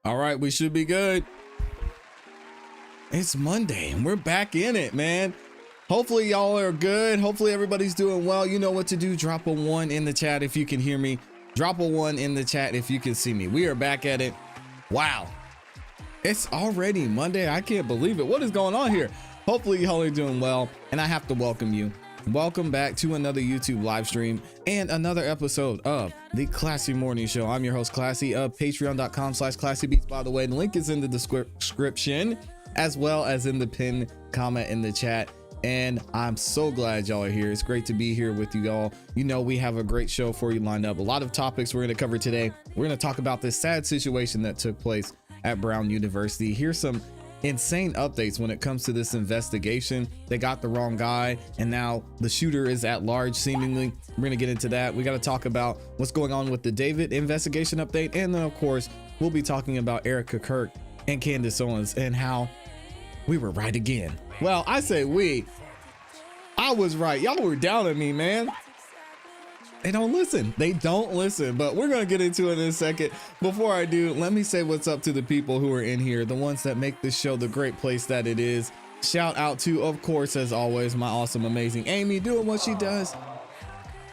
All right, we should be good. It's Monday and we're back in it, man. Hopefully y'all are good. Hopefully everybody's doing well. You know what to do. Drop a 1 in the chat if you can hear me. Drop a 1 in the chat if you can see me. We are back at it. Wow. It's already Monday. I can't believe it. What is going on here? Hopefully y'all are doing well. And I have to welcome you. Welcome back to another YouTube live stream and another episode of the ClassE Morning Show. I'm your host, ClassE, of patreon.com/ClassEbeats. By the way, the link is in the description as well as in the pinned comment in the chat. And I'm so glad y'all are here. It's great to be here with you all. You know, we have a great show for you lined up. A lot of topics we're going to cover today. We're going to talk about this sad situation that took place at Brown University. Here's some insane updates when it comes to this investigation. They got the wrong guy and now the shooter is at large seemingly. We're gonna get into that. We got to talk about what's going on with the David investigation update, and then of course we'll be talking about Erika, Kirk, and Candace Owens and how we were right again. Well, I say I was right. Y'all were down at me, man. They don't listen. But we're going to get into it in a second. Before I do, let me say what's up to the people who are in here, the ones that make this show the great place that it is. Shout out to, of course, as always, my awesome, amazing Amy doing what she does.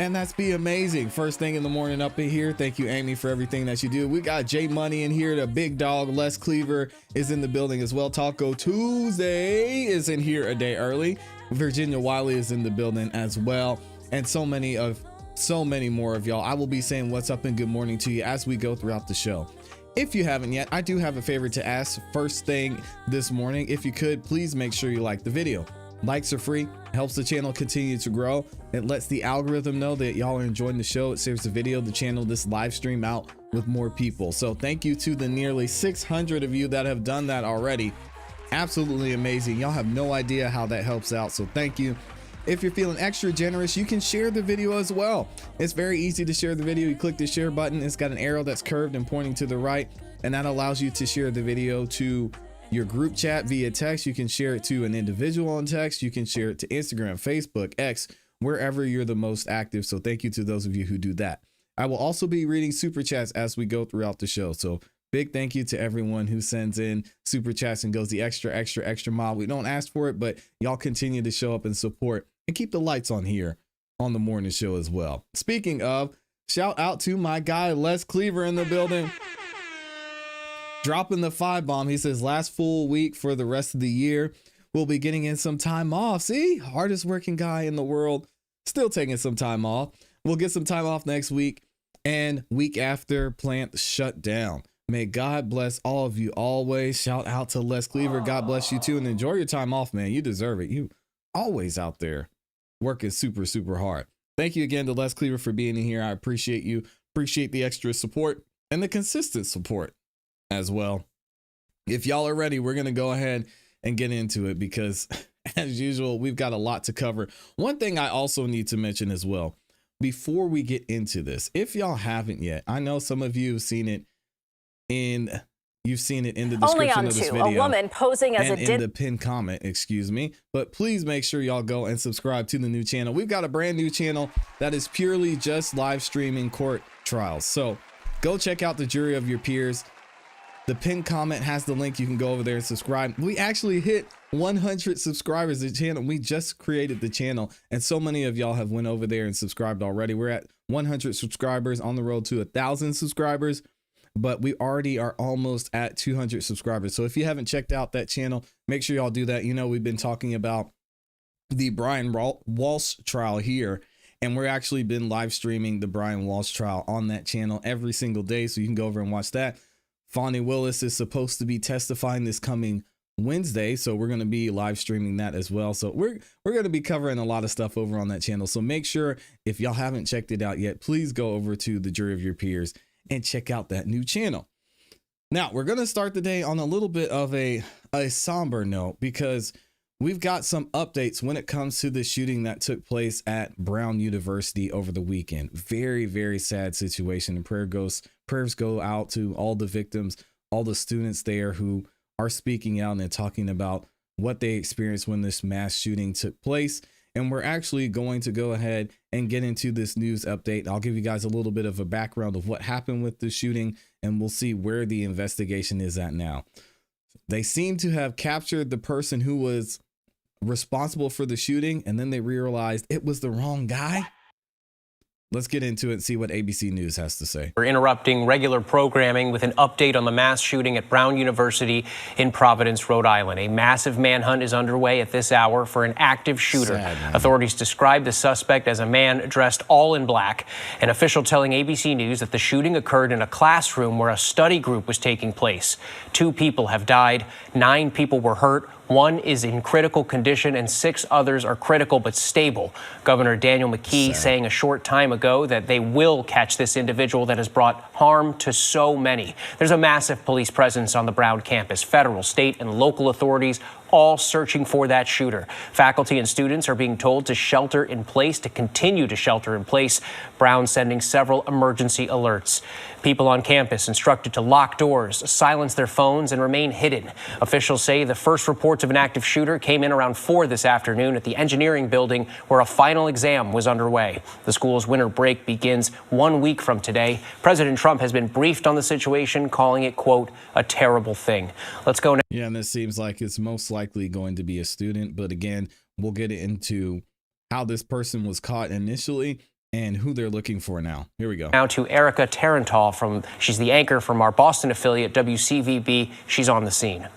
And that's be amazing. First thing in the morning up in here. Thank you, Amy, for everything that you do. We got J Money in here. The big dog, Les Cleaver, is in the building as well. Taco Tuesday is in here a day early. Virginia Wiley is in the building as well. And so many more of y'all. I will be saying what's up and good morning to you as we go throughout the show. If you haven't yet, I do have a favor to ask first thing this morning. If you could, please make sure you like the video. Likes are free, helps the channel continue to grow. It lets the algorithm know that y'all are enjoying the show. It saves the video, the channel, this live stream out with more people. So thank you to the nearly 600 of you that have done that already. Absolutely amazing. Y'all have no idea how that helps out. So thank you. If you're feeling extra generous, you can share the video as well. It's very easy to share the video. You click the share button. It's got an arrow that's curved and pointing to the right, and that allows you to share the video to your group chat via text. You can share it to an individual on text. You can share it to Instagram, Facebook, X, wherever you're the most active. So thank you to those of you who do that. I will also be reading super chats as we go throughout the show. So big thank you to everyone who sends in super chats and goes the extra mile. We don't ask for it, but y'all continue to show up and support and keep the lights on here on the morning show as well. Speaking of, shout out to my guy, Les Cleaver, in the building. Dropping the 5 bomb. He says last full week for the rest of the year. We'll be getting in some time off. See, hardest working guy in the world, still taking some time off. We'll get some time off next week and week after plant shut down. May God bless all of you always. Shout out to Les Cleaver. God bless you too. And enjoy your time off, man. You deserve it. You always out there working super, super hard. Thank you again to Les Cleaver for being in here. I appreciate you. Appreciate the extra support and the consistent support as well. If y'all are ready, we're going to go ahead and get into it because as usual, we've got a lot to cover. One thing I also need to mention as well, before we get into this, if y'all haven't yet, I know some of you have seen it you've seen it in the description of this video. A woman posing as in the pinned comment, excuse me. But please make sure y'all go and subscribe to the new channel. We've got a brand new channel that is purely just live streaming court trials. So go check out the Jury of Your Peers. The pinned comment has the link. You can go over there and subscribe. We actually hit 100 subscribers to the channel. We just created the channel and so many of y'all have went over there and subscribed already. We're at 100 subscribers, on the road to 1,000 subscribers. But we already are almost at 200 subscribers. So if you haven't checked out that channel, make sure y'all do that. You know, we've been talking about the Brian Walshe trial here, and we're actually been live streaming the Brian Walshe trial on that channel every single day. So you can go over and watch that. Fonnie Willis is supposed to be testifying this coming Wednesday. So we're going to be live streaming that as well. So we're going to be covering a lot of stuff over on that channel. So make sure if y'all haven't checked it out yet, please go over to the Jury of Your Peers and check out that new channel. Now we're going to start the day on a little bit of a somber note because we've got some updates when it comes to the shooting that took place at Brown University over the weekend. Very, very sad situation. And prayers go out to all the victims, all the students there who are speaking out and talking about what they experienced when this mass shooting took place. And we're actually going to go ahead and get into this news update. I'll give you guys a little bit of a background of what happened with the shooting, and we'll see where the investigation is at now. They seem to have captured the person who was responsible for the shooting, and then they realized it was the wrong guy. Let's get into it and see what ABC News has to say. We're interrupting regular programming with an update on the mass shooting at Brown University in Providence, Rhode Island. A massive manhunt is underway at this hour for an active shooter. Authorities describe the suspect as a man dressed all in black. An official telling ABC News that the shooting occurred in a classroom where a study group was taking place. 2 people have died. 9 people were hurt. 1 is in critical condition and 6 others are critical but stable. Governor Daniel McKee saying a short time ago that they will catch this individual that has brought harm to so many. There's a massive police presence on the Brown campus. Federal, state, and local authorities all searching for that shooter. Faculty and students are being told to shelter in place, to continue to shelter in place. Brown sending several emergency alerts. People on campus instructed to lock doors, silence their phones, and remain hidden. Officials say the first reports of an active shooter came in around 4 this afternoon at the engineering building where a final exam was underway. The school's winter break begins 1 week from today. President Trump has been briefed on the situation, calling it, quote, a terrible thing. Let's go now. Yeah, and this seems like it's most likely going to be a student. But again, we'll get into how this person was caught initially and who they're looking for now. Here we go. Now to Erika she's the anchor from our Boston affiliate, WCVB. She's on the scene.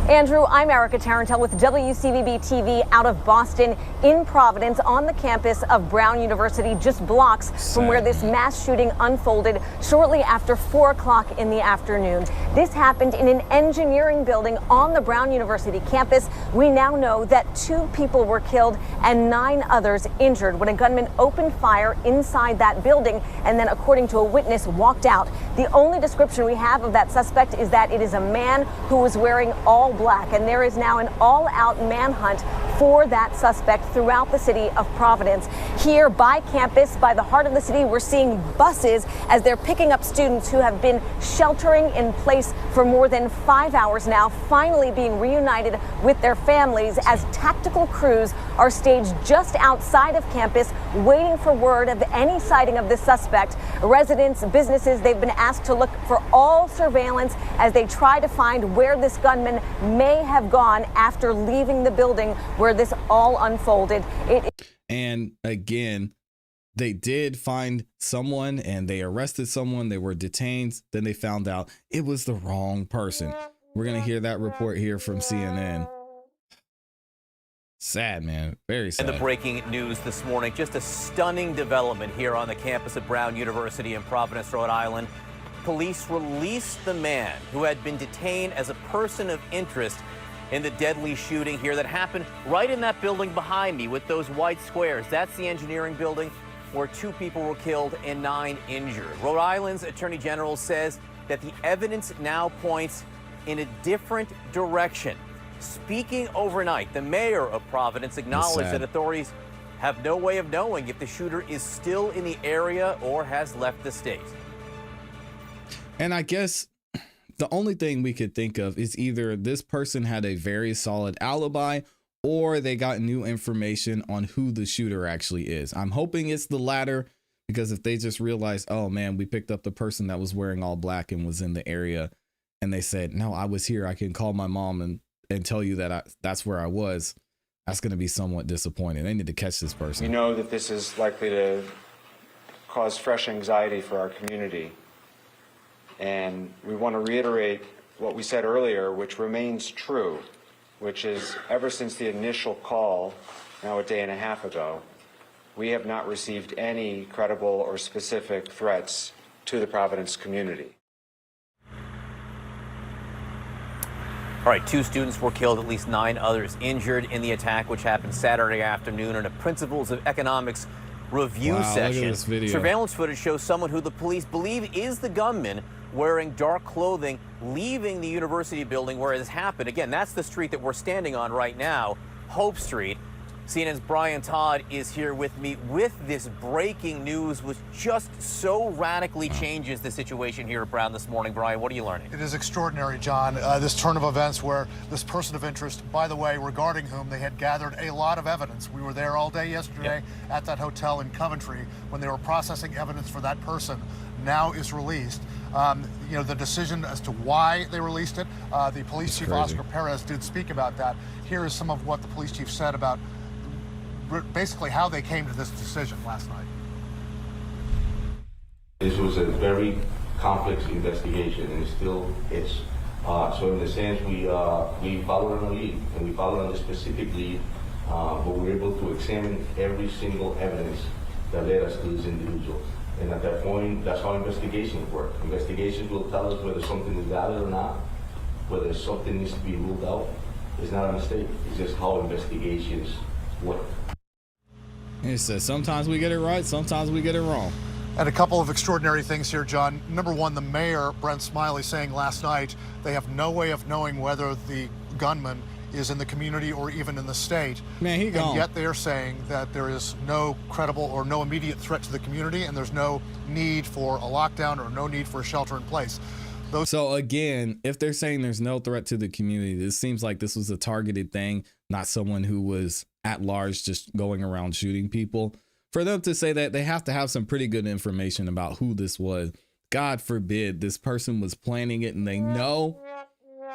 Andrew, I'm Erika Tarantel with WCVB TV out of Boston in Providence on the campus of Brown University, just blocks from where this mass shooting unfolded shortly after 4 o'clock in the afternoon. This happened in an engineering building on the Brown University campus. We now know that 2 people were killed and 9 others injured when a gunman opened fire inside that building and then, according to a witness, walked out. The only description we have of that suspect is that it is a man who was wearing all black, and there is now an all-out manhunt for that suspect throughout the city of Providence. Here by campus, by the heart of the city, we're seeing buses as they're picking up students who have been sheltering in place for more than 5 hours now, finally being reunited with their families as tactical crews are staged just outside of campus, waiting for word of any sighting of this suspect. Residents, businesses, they've been asked to look for all surveillance as they try to find where this gunman may have gone after leaving the building where this all unfolded. And again, they did find someone and they arrested someone. They were detained. Then they found out it was the wrong person. We're going to hear that report here from CNN. Sad, man. Very sad. And the breaking news this morning, just a stunning development here on the campus of Brown University in Providence, Rhode Island. Police released the man who had been detained as a person of interest in the deadly shooting here that happened right in that building behind me with those white squares. That's the engineering building where 2 people were killed and 9 injured. Rhode Island's Attorney General says that the evidence now points in a different direction. Speaking overnight, the mayor of Providence acknowledged that authorities have no way of knowing if the shooter is still in the area or has left the state. And I guess the only thing we could think of is either this person had a very solid alibi or they got new information on who the shooter actually is. I'm hoping it's the latter, because if they just realized, oh man, we picked up the person that was wearing all black and was in the area, and they said, no, I was here, I can call my mom and tell you that that's where I was, that's going to be somewhat disappointing. They need to catch this person. We know that this is likely to cause fresh anxiety for our community. And we want to reiterate what we said earlier, which remains true, which is ever since the initial call, now a day and a half ago, we have not received any credible or specific threats to the Providence community. All right, 2 students were killed, at least 9 others injured in the attack, which happened Saturday afternoon in a Principles of Economics review session. Surveillance footage shows someone who the police believe is the gunman wearing dark clothing, leaving the university building where it has happened. Again, that's the street that we're standing on right now, Hope Street. CNN's Brian Todd is here with me with this breaking news, which just so radically changes the situation here at Brown this morning. Brian, what are you learning? It is extraordinary, John, this turn of events where this person of interest, by the way, regarding whom they had gathered a lot of evidence. We were there all day yesterday at that hotel in Coventry when they were processing evidence for that person, now is released. You know, the decision as to why they released it, the police chief, Oscar Perez, did speak about that. Here is some of what the police chief said about basically how they came to this decision last night. This was a very complex investigation, and it still is. So in the sense, we followed on a lead, and we followed on a specific lead, but we were able to examine every single evidence that led us to this individual. And at that point, that's how investigations work. Investigations will tell us whether something is valid or not, whether something needs to be ruled out. It's not a mistake. It's just how investigations work. He says sometimes we get it right, sometimes we get it wrong. And a couple of extraordinary things here, John. Number one, the mayor, Brent Smiley, saying last night they have no way of knowing whether the gunman is in the community or even in the state. Man, he gone. And yet they're saying that there is no credible or no immediate threat to the community, and there's no need for a lockdown or no need for a shelter in place. So again, if they're saying there's no threat to the community, this seems like this was a targeted thing, not someone who was at large just going around shooting people. For them to say that, they have to have some pretty good information about who this was. God forbid this person was planning it and they know.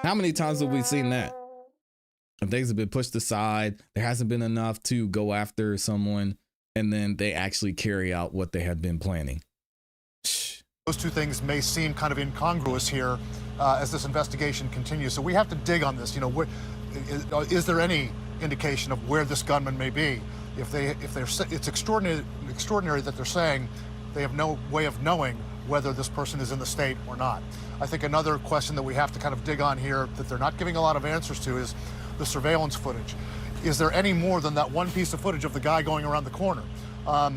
How many times have we seen that? If things have been pushed aside, there hasn't been enough to go after someone, and then they actually carry out what they had been planning. Those two things may seem kind of incongruous here as this investigation continues. So we have to dig on this. You know, is there any indication of where this gunman may be? It's extraordinary that they're saying they have no way of knowing whether this person is in the state or not. I think another question that we have to kind of dig on here that they're not giving a lot of answers to is the surveillance footage. Is there any more than that one piece of footage of the guy going around the corner?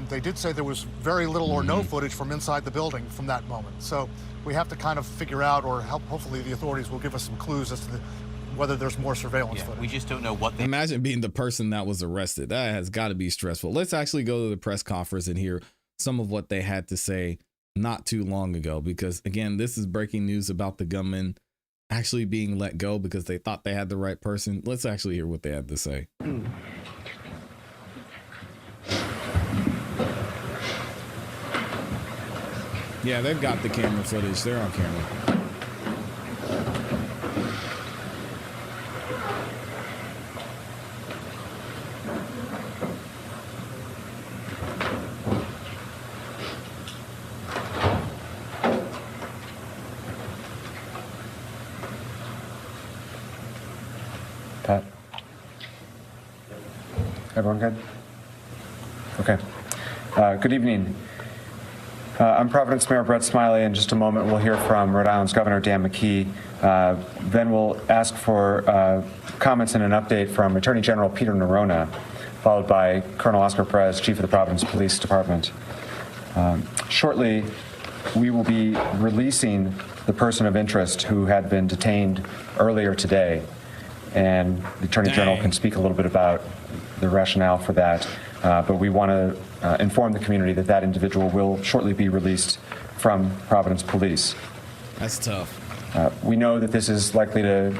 They did say there was very little or no footage from inside the building from that moment. So we have to kind of figure out, or hopefully the authorities will give us some clues as to whether there's more surveillance footage. We just don't know what they... Imagine being the person that was arrested. That has got to be stressful. Let's actually go to the press conference and hear some of what they had to say not too long ago, because again, this is breaking news about the gunman actually being let go because they thought they had the right person. Let's actually hear what they had to say. Yeah, they've got the camera footage. They're on camera. Pat? Everyone good? Okay. Good evening. I'm Providence Mayor Brett Smiley. In just a moment, we'll hear from Rhode Island's Governor Dan McKee. Then we'll ask for comments and an update from Attorney General Peter Nerona, followed by Colonel Oscar Perez, Chief of the Providence Police Department. Shortly, we will be releasing the person of interest who had been detained earlier today. And the Attorney General can speak a little bit about the rationale for that. But we want to inform the community that that individual will shortly be released from Providence Police. That's tough. We know that this is likely to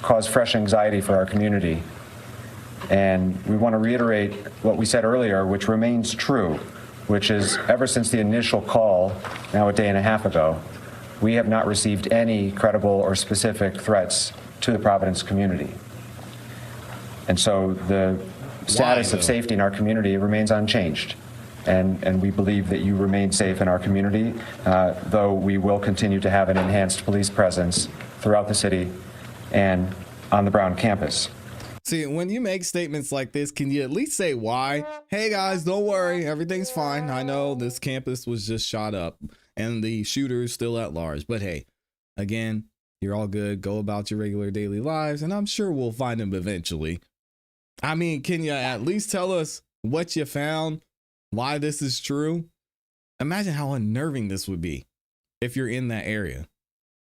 cause fresh anxiety for our community. And we want to reiterate what we said earlier, which remains true, which is ever since the initial call, now a day and a half ago, we have not received any credible or specific threats to the Providence community. And so the status of safety in our community remains unchanged. And we believe that you remain safe in our community, though we will continue to have an enhanced police presence throughout the city and on the Brown campus. See, when you make statements like this, can you at least say why? Hey guys, don't worry, everything's fine. I know this campus was just shot up and the shooter is still at large, but hey, again, you're all good. Go about your regular daily lives, and I'm sure we'll find him eventually. I mean, can you at least tell us what you found, why this is true? Imagine how unnerving this would be if you're in that area.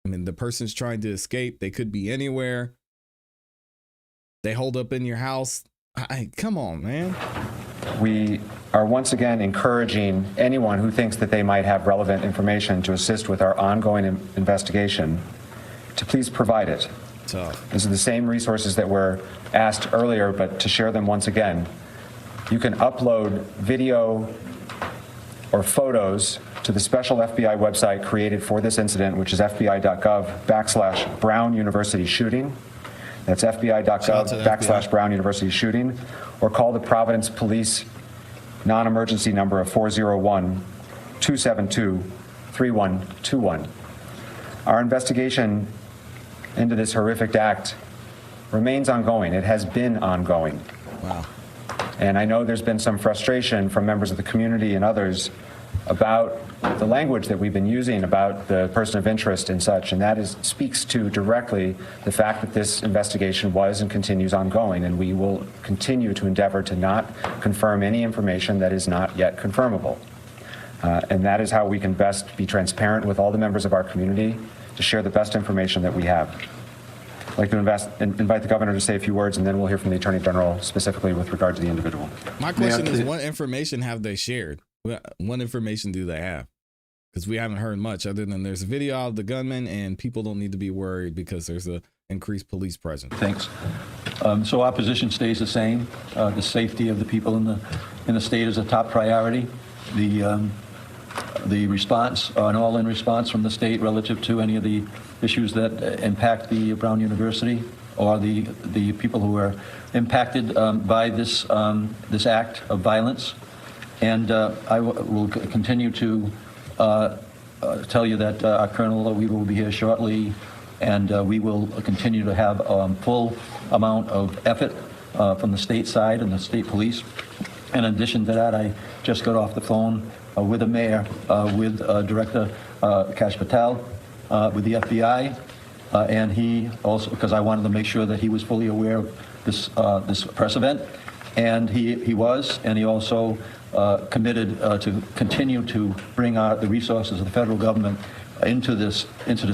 I mean, the person's trying to escape. They could be anywhere. They hold up in your house. Come on, man. We are once again encouraging anyone who thinks that they might have relevant information to assist with our ongoing investigation to please provide it. Tough. These are the same resources that were asked earlier, but to share them once again, you can upload video or photos to the special FBI website created for this incident, which is fbi.gov/Brown University shooting. That's fbi.gov/Brown University shooting, or call the Providence Police non-emergency number of 401-272-3121. Our investigation into this horrific act remains ongoing. It has been ongoing. Wow. And I know there's been some frustration from members of the community and others about the language that we've been using about the person of interest and such, and that speaks to directly the fact that this investigation was and continues ongoing, and we will continue to endeavor to not confirm any information that is not yet confirmable. And that is how we can best be transparent with all the members of our community to share the best information that we have. I'd like to invite the governor to say a few words, and then we'll hear from the Attorney General specifically with regard to the individual. My question is, what information have they shared? What information do they have? Because we haven't heard much other than there's a video of the gunman, and people don't need to be worried because there's a increased police presence. Thanks. So our position stays the same. The safety of the people in the state is a top priority. The response, an all-in response from the state relative to any of the issues that impact the Brown University or the people who are impacted by this act of violence. And I will continue to tell you that our Colonel Weaver will be here shortly, and we will continue to have full amount of effort from the state side and the state police. In addition to that, I just got off the phone with the mayor, with Director Kash Patel, with the FBI, and he also, because I wanted to make sure that he was fully aware of this press event, and he was, and he also committed to continue to bring the resources of the federal government into this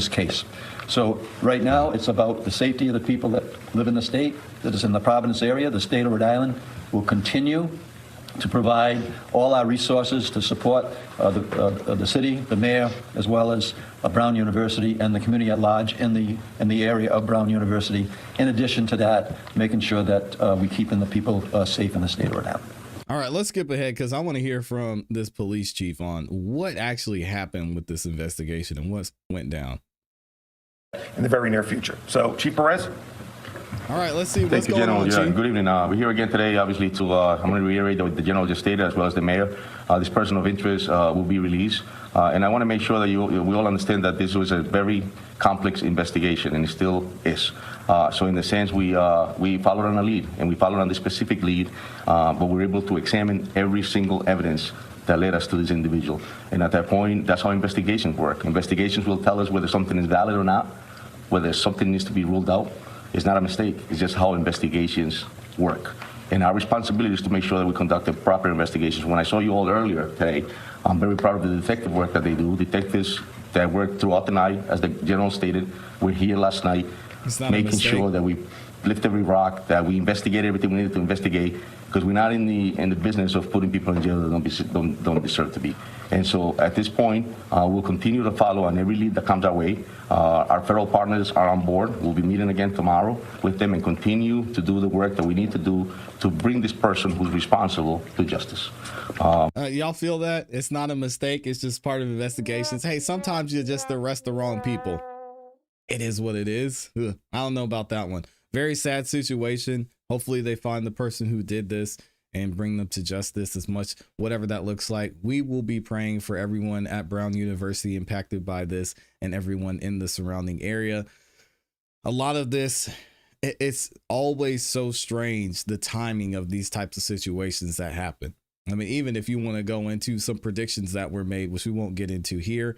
case. So right now, it's about the safety of the people that live in the state, that is in the Providence area. The state of Rhode Island will continue to provide all our resources to support the city, the mayor, as well as Brown University and the community at large in the area of Brown University. In addition to that, making sure that we keeping the people safe in the state of Rhode Island. All right, let's skip ahead because I want to hear from this police chief on what actually happened with this investigation and what went down in the very near future. So, Chief Perez. All right, let's see what's Thank you, going General. on, Yeah, Chief. good evening. We're here again today, obviously, I'm going to reiterate what the General just stated, as well as the Mayor. This person of interest will be released. And I want to make sure that we all understand that this was a very complex investigation, and it still is. So in the sense, we followed on a lead, and we followed on the specific lead, but we were able to examine every single evidence that led us to this individual. And at that point, that's how investigations work. Investigations will tell us whether something is valid or not, whether something needs to be ruled out. It's not a mistake. It's just how investigations work. And our responsibility is to make sure that we conduct the proper investigations. When I saw you all earlier today, I'm very proud of the detective work that they do. Detectives that work throughout the night, as the General stated, we're here last night, making sure that we lift every rock, that we investigate everything we needed to investigate, because we're not in the business of putting people in jail that don't deserve to be. And so at this point, we'll continue to follow on every lead that comes our way. Our federal partners are on board. We'll be meeting again tomorrow with them and continue to do the work that we need to do to bring this person who's responsible to justice. Y'all feel that? It's not a mistake. It's just part of investigations. Hey, sometimes you just arrest the wrong people. It is what it is. Ugh, I don't know about that one. Very sad situation. Hopefully they find the person who did this and bring them to justice, as much whatever that looks like. We will be praying for everyone at Brown University impacted by this and everyone in the surrounding area. A lot of this, it's always so strange, the timing of these types of situations that happen. I mean, even if you want to go into some predictions that were made, which we won't get into here,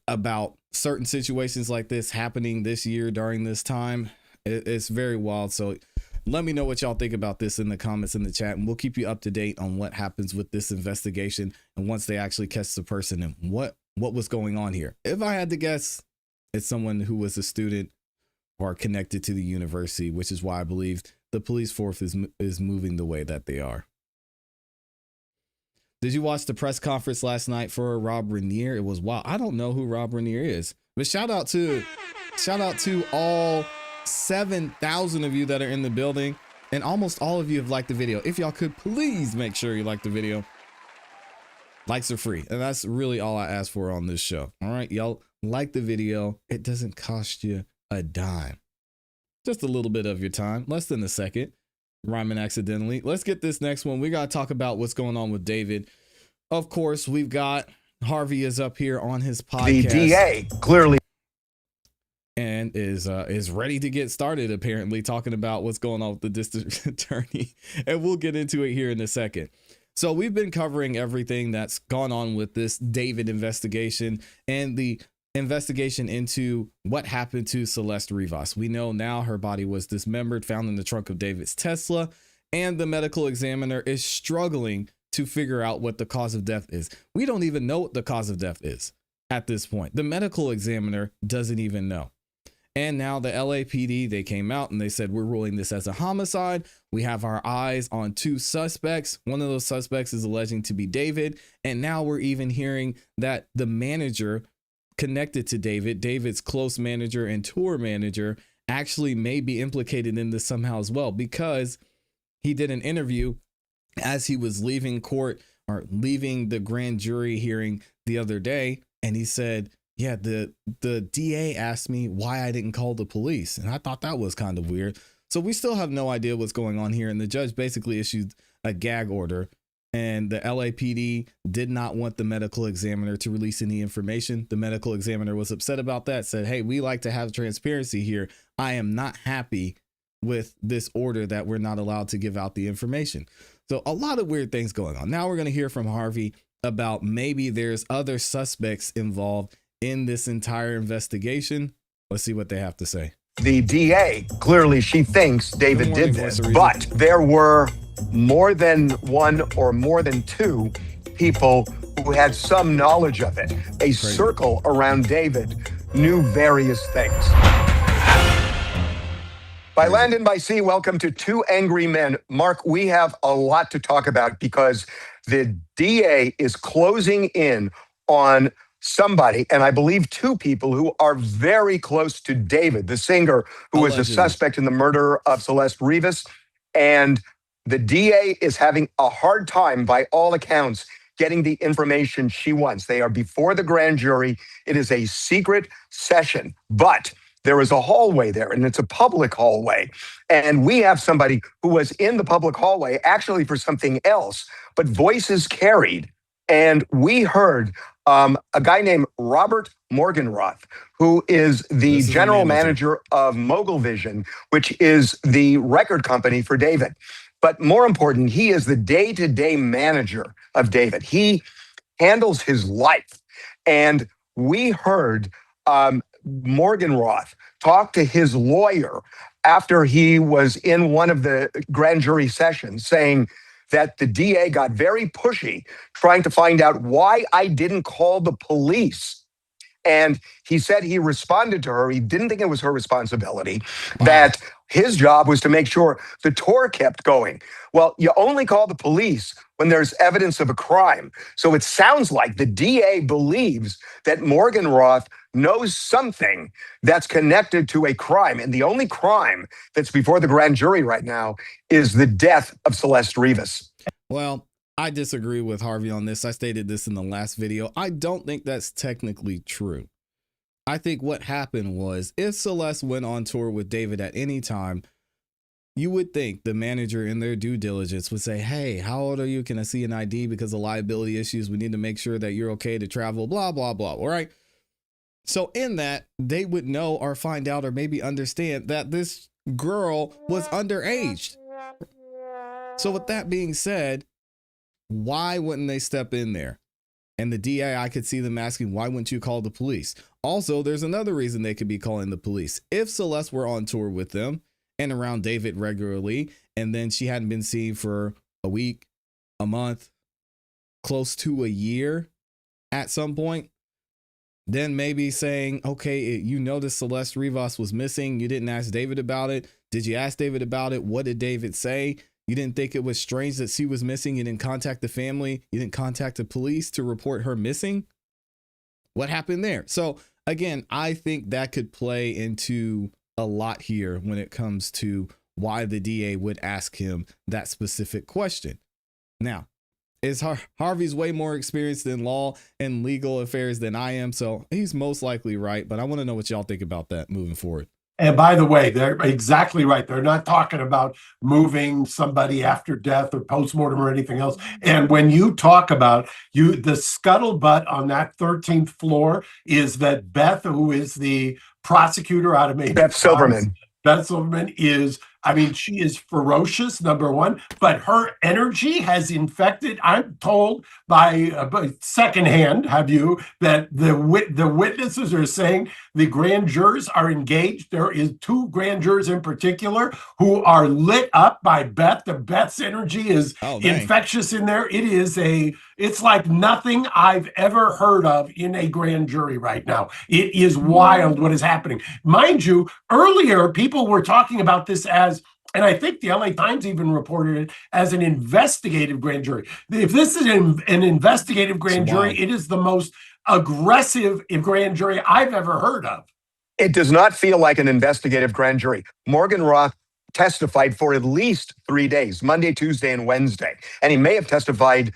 about certain situations like this happening this year during this time, it's very wild. So let me know what y'all think about this in the comments in the chat, and we'll keep you up to date on what happens with this investigation and once they actually catch the person and what was going on here. If I had to guess, it's someone who was a student or connected to the university, which is why I believe the police force is moving the way that they are. Did you watch the press conference last night for Rob Rainier? It was wild. I don't know who Rob Rainier is, but shout out to all 7,000 of you that are in the building, and almost all of you have liked the video. If y'all could please make sure you like the video. Likes are free, and that's really all I ask for on this show. All right, y'all like the video. It doesn't cost you a dime. Just a little bit of your time, less than a second. Rhyming accidentally. Let's get this next one. We got to talk about what's going on with David. Of course, we've got Harvey is up here on his podcast. The DA clearly and is ready to get started, apparently, talking about what's going on with the district attorney. And we'll get into it here in a second. So we've been covering everything that's gone on with this David investigation and the investigation into what happened to Celeste Rivas. We know now her body was dismembered, found in the trunk of David's Tesla, and the medical examiner is struggling to figure out what the cause of death is. We don't even know what the cause of death is at this point. The medical examiner doesn't even know. And now the LAPD, they came out and they said, we're ruling this as a homicide. We have our eyes on 2 suspects. One of those suspects is alleging to be David. And now we're even hearing that the manager connected to David's close manager and tour manager, actually may be implicated in this somehow as well, because he did an interview as he was leaving court or leaving the grand jury hearing the other day. And he said, yeah, the DA asked me why I didn't call the police. And I thought that was kind of weird. So we still have no idea what's going on here. And the judge basically issued a gag order. And the LAPD did not want the medical examiner to release any information. The medical examiner was upset about that, said, hey, we like to have transparency here. I am not happy with this order that we're not allowed to give out the information. So a lot of weird things going on. Now we're going to hear from Harvey about maybe there's other suspects involved in this entire investigation. Let's see what they have to say. the DA, clearly she thinks David did this, but there were more than one or more than 2 people who had some knowledge of it. A circle around David knew various things. By land and by sea, welcome to 2 Angry Men. Mark, we have a lot to talk about because the DA is closing in on somebody, and I believe 2 people who are very close to David, the singer who was a suspect in the murder of Celeste Rivas. And the DA is having a hard time, by all accounts, getting the information she wants. They are before the grand jury. It is a secret session, but there is a hallway there, and it's a public hallway. And we have somebody who was in the public hallway actually for something else, but voices carried. And we heard a guy named Robert Morgenroth, who is the general manager of Mogul Vision, which is the record company for David. But more important, he is the day-to-day manager of David. He handles his life. And we heard Morgenroth talk to his lawyer after he was in one of the grand jury sessions, saying that the DA got very pushy trying to find out why I didn't call the police. And he said he responded to her. He didn't think it was her responsibility, that his job was to make sure the tour kept going. Well, you only call the police when there's evidence of a crime. So it sounds like the DA believes that Morgenroth knows something that's connected to a crime. And the only crime that's before the grand jury right now is the death of Celeste Rivas. Well, I disagree with Harvey on this. I stated this in the last video. I don't think that's technically true. I think what happened was, if Celeste went on tour with David at any time, you would think the manager in their due diligence would say, hey, how old are you? Can I see an ID? Because of liability issues, we need to make sure that you're okay to travel, blah, blah, blah. All right. So in that, they would know or find out or maybe understand that this girl was underage. So with that being said, why wouldn't they step in there? And the DA, I could see them asking, why wouldn't you call the police? Also, there's another reason they could be calling the police. If Celeste were on tour with them and around David regularly, and then she hadn't been seen for a week, a month, close to a year at some point, Then maybe saying, okay, you noticed Celeste Rivas was missing. You didn't ask David about it. Did you ask David about it? What did David say? You didn't think it was strange that she was missing. You didn't contact the family. You didn't contact the police to report her missing. What happened there? So again, I think that could play into a lot here when it comes to why the DA would ask him that specific question. Now, is Harvey's way more experienced in law and legal affairs than I am, so he's most likely right, but I want to know what y'all think about that moving forward. And by the way, they're exactly right. They're not talking about moving somebody after death or postmortem or anything else. And when you talk about the scuttlebutt on that 13th floor is that Beth, who is the prosecutor out of Beth Silverman. Beth Silverman is, I mean, she is ferocious, number one, but her energy has infected, I'm told by secondhand, that the witnesses are saying the grand jurors are engaged. There is 2 grand jurors in particular who are lit up by Beth. Beth's energy is infectious in there. It's like nothing I've ever heard of in a grand jury right now. It is wild what is happening. Mind you, earlier people were talking about this as, and I think the LA Times even reported it as an investigative grand jury. If this is an investigative grand jury, it is the most aggressive grand jury I've ever heard of. It does not feel like an investigative grand jury. Morgan Roth testified for at least 3 days, Monday, Tuesday, and Wednesday. And he may have testified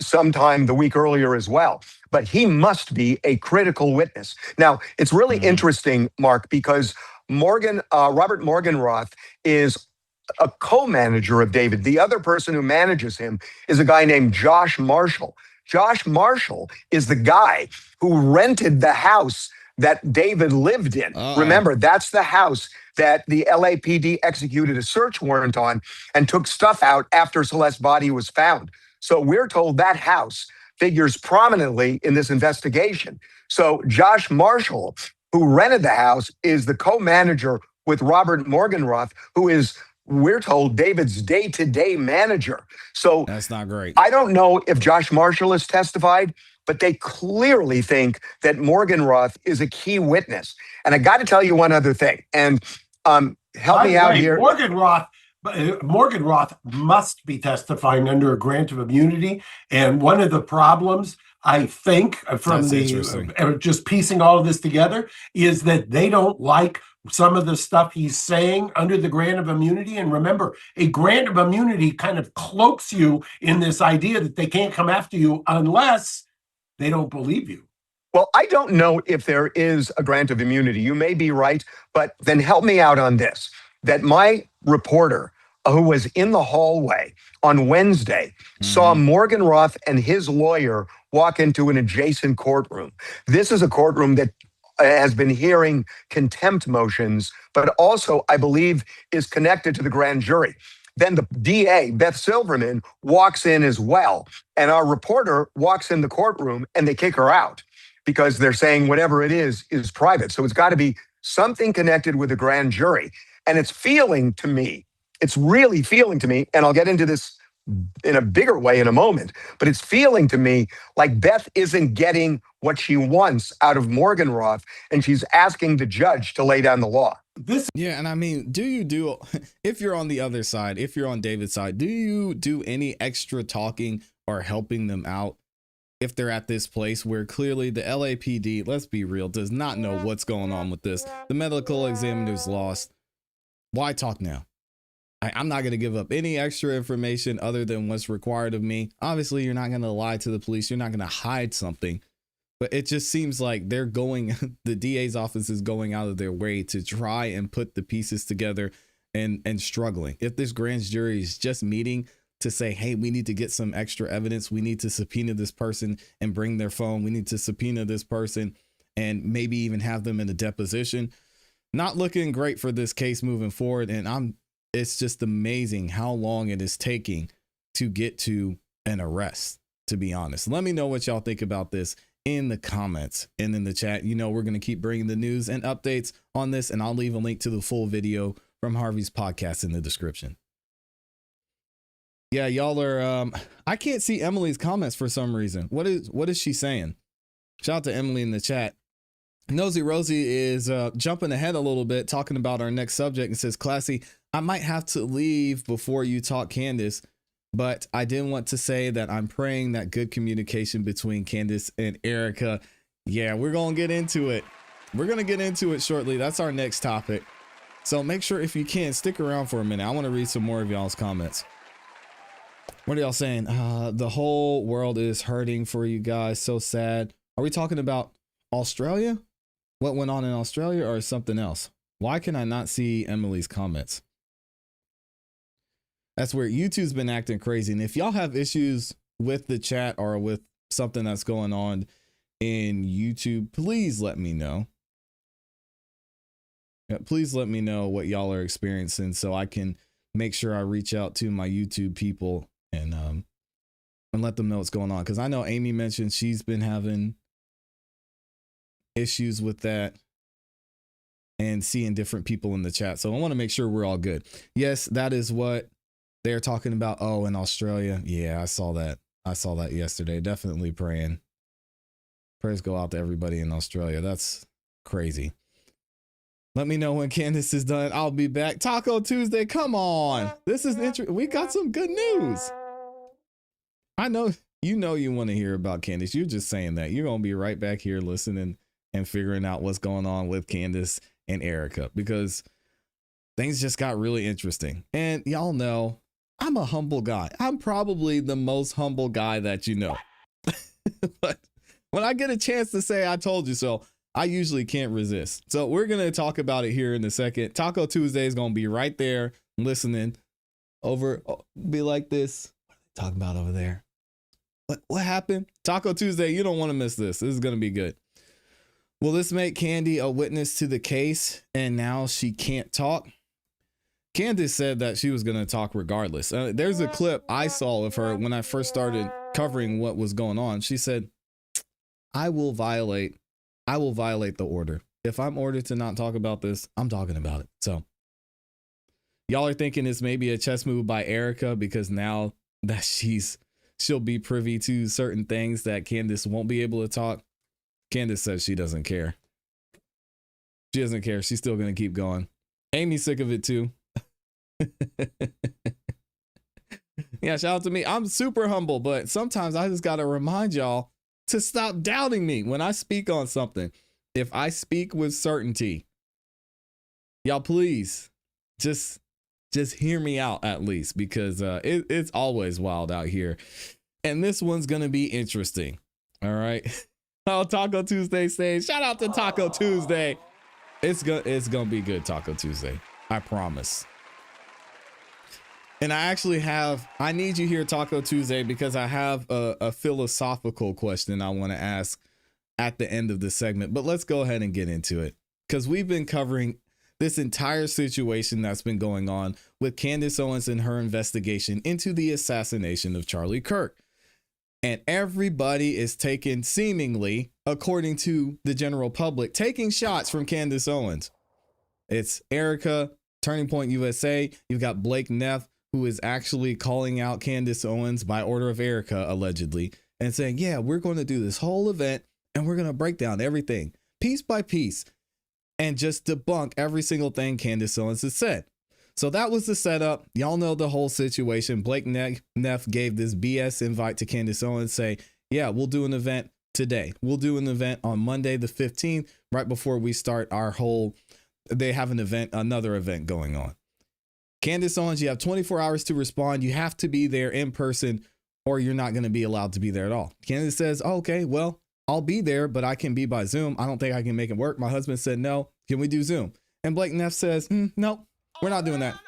sometime the week earlier as well. But he must be a critical witness. Now, it's really interesting, Mark, because Robert Morgan Roth is a co-manager of David. The other person who manages him is a guy named Josh Marshall. Josh Marshall is the guy who rented the house that David lived in. Remember, that's the house that the LAPD executed a search warrant on and took stuff out after Celeste's body was found. So we're told that house figures prominently in this investigation. So Josh Marshall, who rented the house, is the co-manager with Robert Morgenroth, who is, we're told, David's day-to-day manager. So that's not great. I don't know if Josh Marshall has testified, but they clearly think that Morgenroth is a key witness. And I got to tell you one other thing, and help me out here. Morgenroth must be testifying under a grant of immunity. And one of the problems, I think, from just piecing all of this together, is that they don't like some of the stuff he's saying under the grant of immunity. And remember, a grant of immunity kind of cloaks you in this idea that they can't come after you unless they don't believe you. Well, I don't know if there is a grant of immunity. You may be right, but then help me out on this. That my reporter, who was in the hallway on Wednesday, saw Morgenroth and his lawyer walk into an adjacent courtroom. This is a courtroom that has been hearing contempt motions, but also, I believe, is connected to the grand jury. Then the DA, Beth Silverman, walks in as well. And our reporter walks in the courtroom and they kick her out because they're saying whatever it is private. So it's got to be something connected with the grand jury. And it's feeling to me, it's really feeling to me, and I'll get into this in a bigger way in a moment, but it's feeling to me like Beth isn't getting what she wants out of Morgenroth, and she's asking the judge to lay down the law. Yeah, and I mean, if you're on the other side, if you're on David's side, do you do any extra talking or helping them out if they're at this place where clearly the LAPD, let's be real, does not know what's going on with this? The medical examiner's lost. Why talk now? I'm not going to give up any extra information other than what's required of me. Obviously, you're not going to lie to the police. You're not going to hide something. But it just seems like the DA's office is going out of their way to try and put the pieces together and struggling. If this grand jury is just meeting to say, hey, we need to get some extra evidence. We need to subpoena this person and bring their phone. We need to subpoena this person and maybe even have them in a deposition. Not looking great for this case moving forward. And it's just amazing how long it is taking to get to an arrest, to be honest. Let me know what y'all think about this in the comments and in the chat. You know, we're going to keep bringing the news and updates on this, and I'll leave a link to the full video from Harvey's podcast in the description. Yeah, y'all are, I can't see Emily's comments for some reason. What is she saying? Shout out to Emily in the chat. Nosy Rosie is jumping ahead a little bit, talking about our next subject, and says, ClassE, I might have to leave before you talk, Candace, but I did want to say that I'm praying that good communication between Candace and Erika. Yeah, we're going to get into it. We're going to get into it shortly. That's our next topic. So make sure, if you can, stick around for a minute. I want to read some more of y'all's comments. What are y'all saying? The whole world is hurting for you guys. So sad. Are we talking about Australia? What went on in Australia, or something else? Why can I not see Emily's comments? That's where YouTube's been acting crazy. And if y'all have issues with the chat or with something that's going on in YouTube, please let me know. Yeah, please let me know what y'all are experiencing so I can make sure I reach out to my YouTube people and let them know what's going on. Because I know Amy mentioned she's been having issues with that and seeing different people in the chat. So I want to make sure we're all good. Yes, that is what they're talking about. Oh, in Australia. Yeah, I saw that. I saw that yesterday. Definitely praying. Prayers go out to everybody in Australia. That's crazy. Let me know when Candace is done. I'll be back. Taco Tuesday. Come on. This is interesting. We got some good news. I know you want to hear about Candace. You're just saying that. You're going to be right back here listening and figuring out what's going on with Candace and Erika, because things just got really interesting. And y'all know I'm a humble guy. I'm probably the most humble guy that you know. But when I get a chance to say I told you so, I usually can't resist. So we're going to talk about it here in a second. Taco Tuesday is going to be right there listening over. Oh, be like this. What are they talking about over there? What happened? Taco Tuesday. You don't want to miss this. This is going to be good. Will this make Candy a witness to the case and now she can't talk? Candace said that she was going to talk regardless. There's a clip I saw of her when I first started covering what was going on. She said, I will violate the order. If I'm ordered to not talk about this, I'm talking about it. So y'all are thinking it's maybe a chess move by Erika because now that she'll be privy to certain things that Candace won't be able to talk. Candace says she doesn't care. She doesn't care. She's still going to keep going. Amy's sick of it too. Yeah, shout out to me. I'm super humble, but sometimes I just got to remind y'all to stop doubting me when I speak on something. If I speak with certainty, y'all please just hear me out at least, because it's always wild out here. And this one's going to be interesting. All right. Oh, Taco Tuesday says, shout out to Taco Tuesday. It's gonna be good, Taco Tuesday. I promise. And I need you here, Taco Tuesday, because I have a philosophical question I want to ask at the end of the segment. But let's go ahead and get into it, because we've been covering this entire situation that's been going on with Candace Owens and her investigation into the assassination of Charlie Kirk. And everybody is taking, seemingly, according to the general public, taking shots from Candace Owens. It's Erika, Turning Point USA. You've got Blake Neff, who is actually calling out Candace Owens by order of Erika, allegedly, and saying, yeah, we're going to do this whole event and we're going to break down everything piece by piece and just debunk every single thing Candace Owens has said. So that was the setup. Y'all know the whole situation. Blake Neff gave this BS invite to Candace Owens, say, yeah, we'll do an event today. We'll do an event on Monday, the 15th, right before we start they have another event going on. Candace Owens, you have 24 hours to respond. You have to be there in person or you're not going to be allowed to be there at all. Candace says, oh, okay, well, I'll be there, but I can be by Zoom. I don't think I can make it work. My husband said, no, can we do Zoom? And Blake Neff says, no. We're not doing that.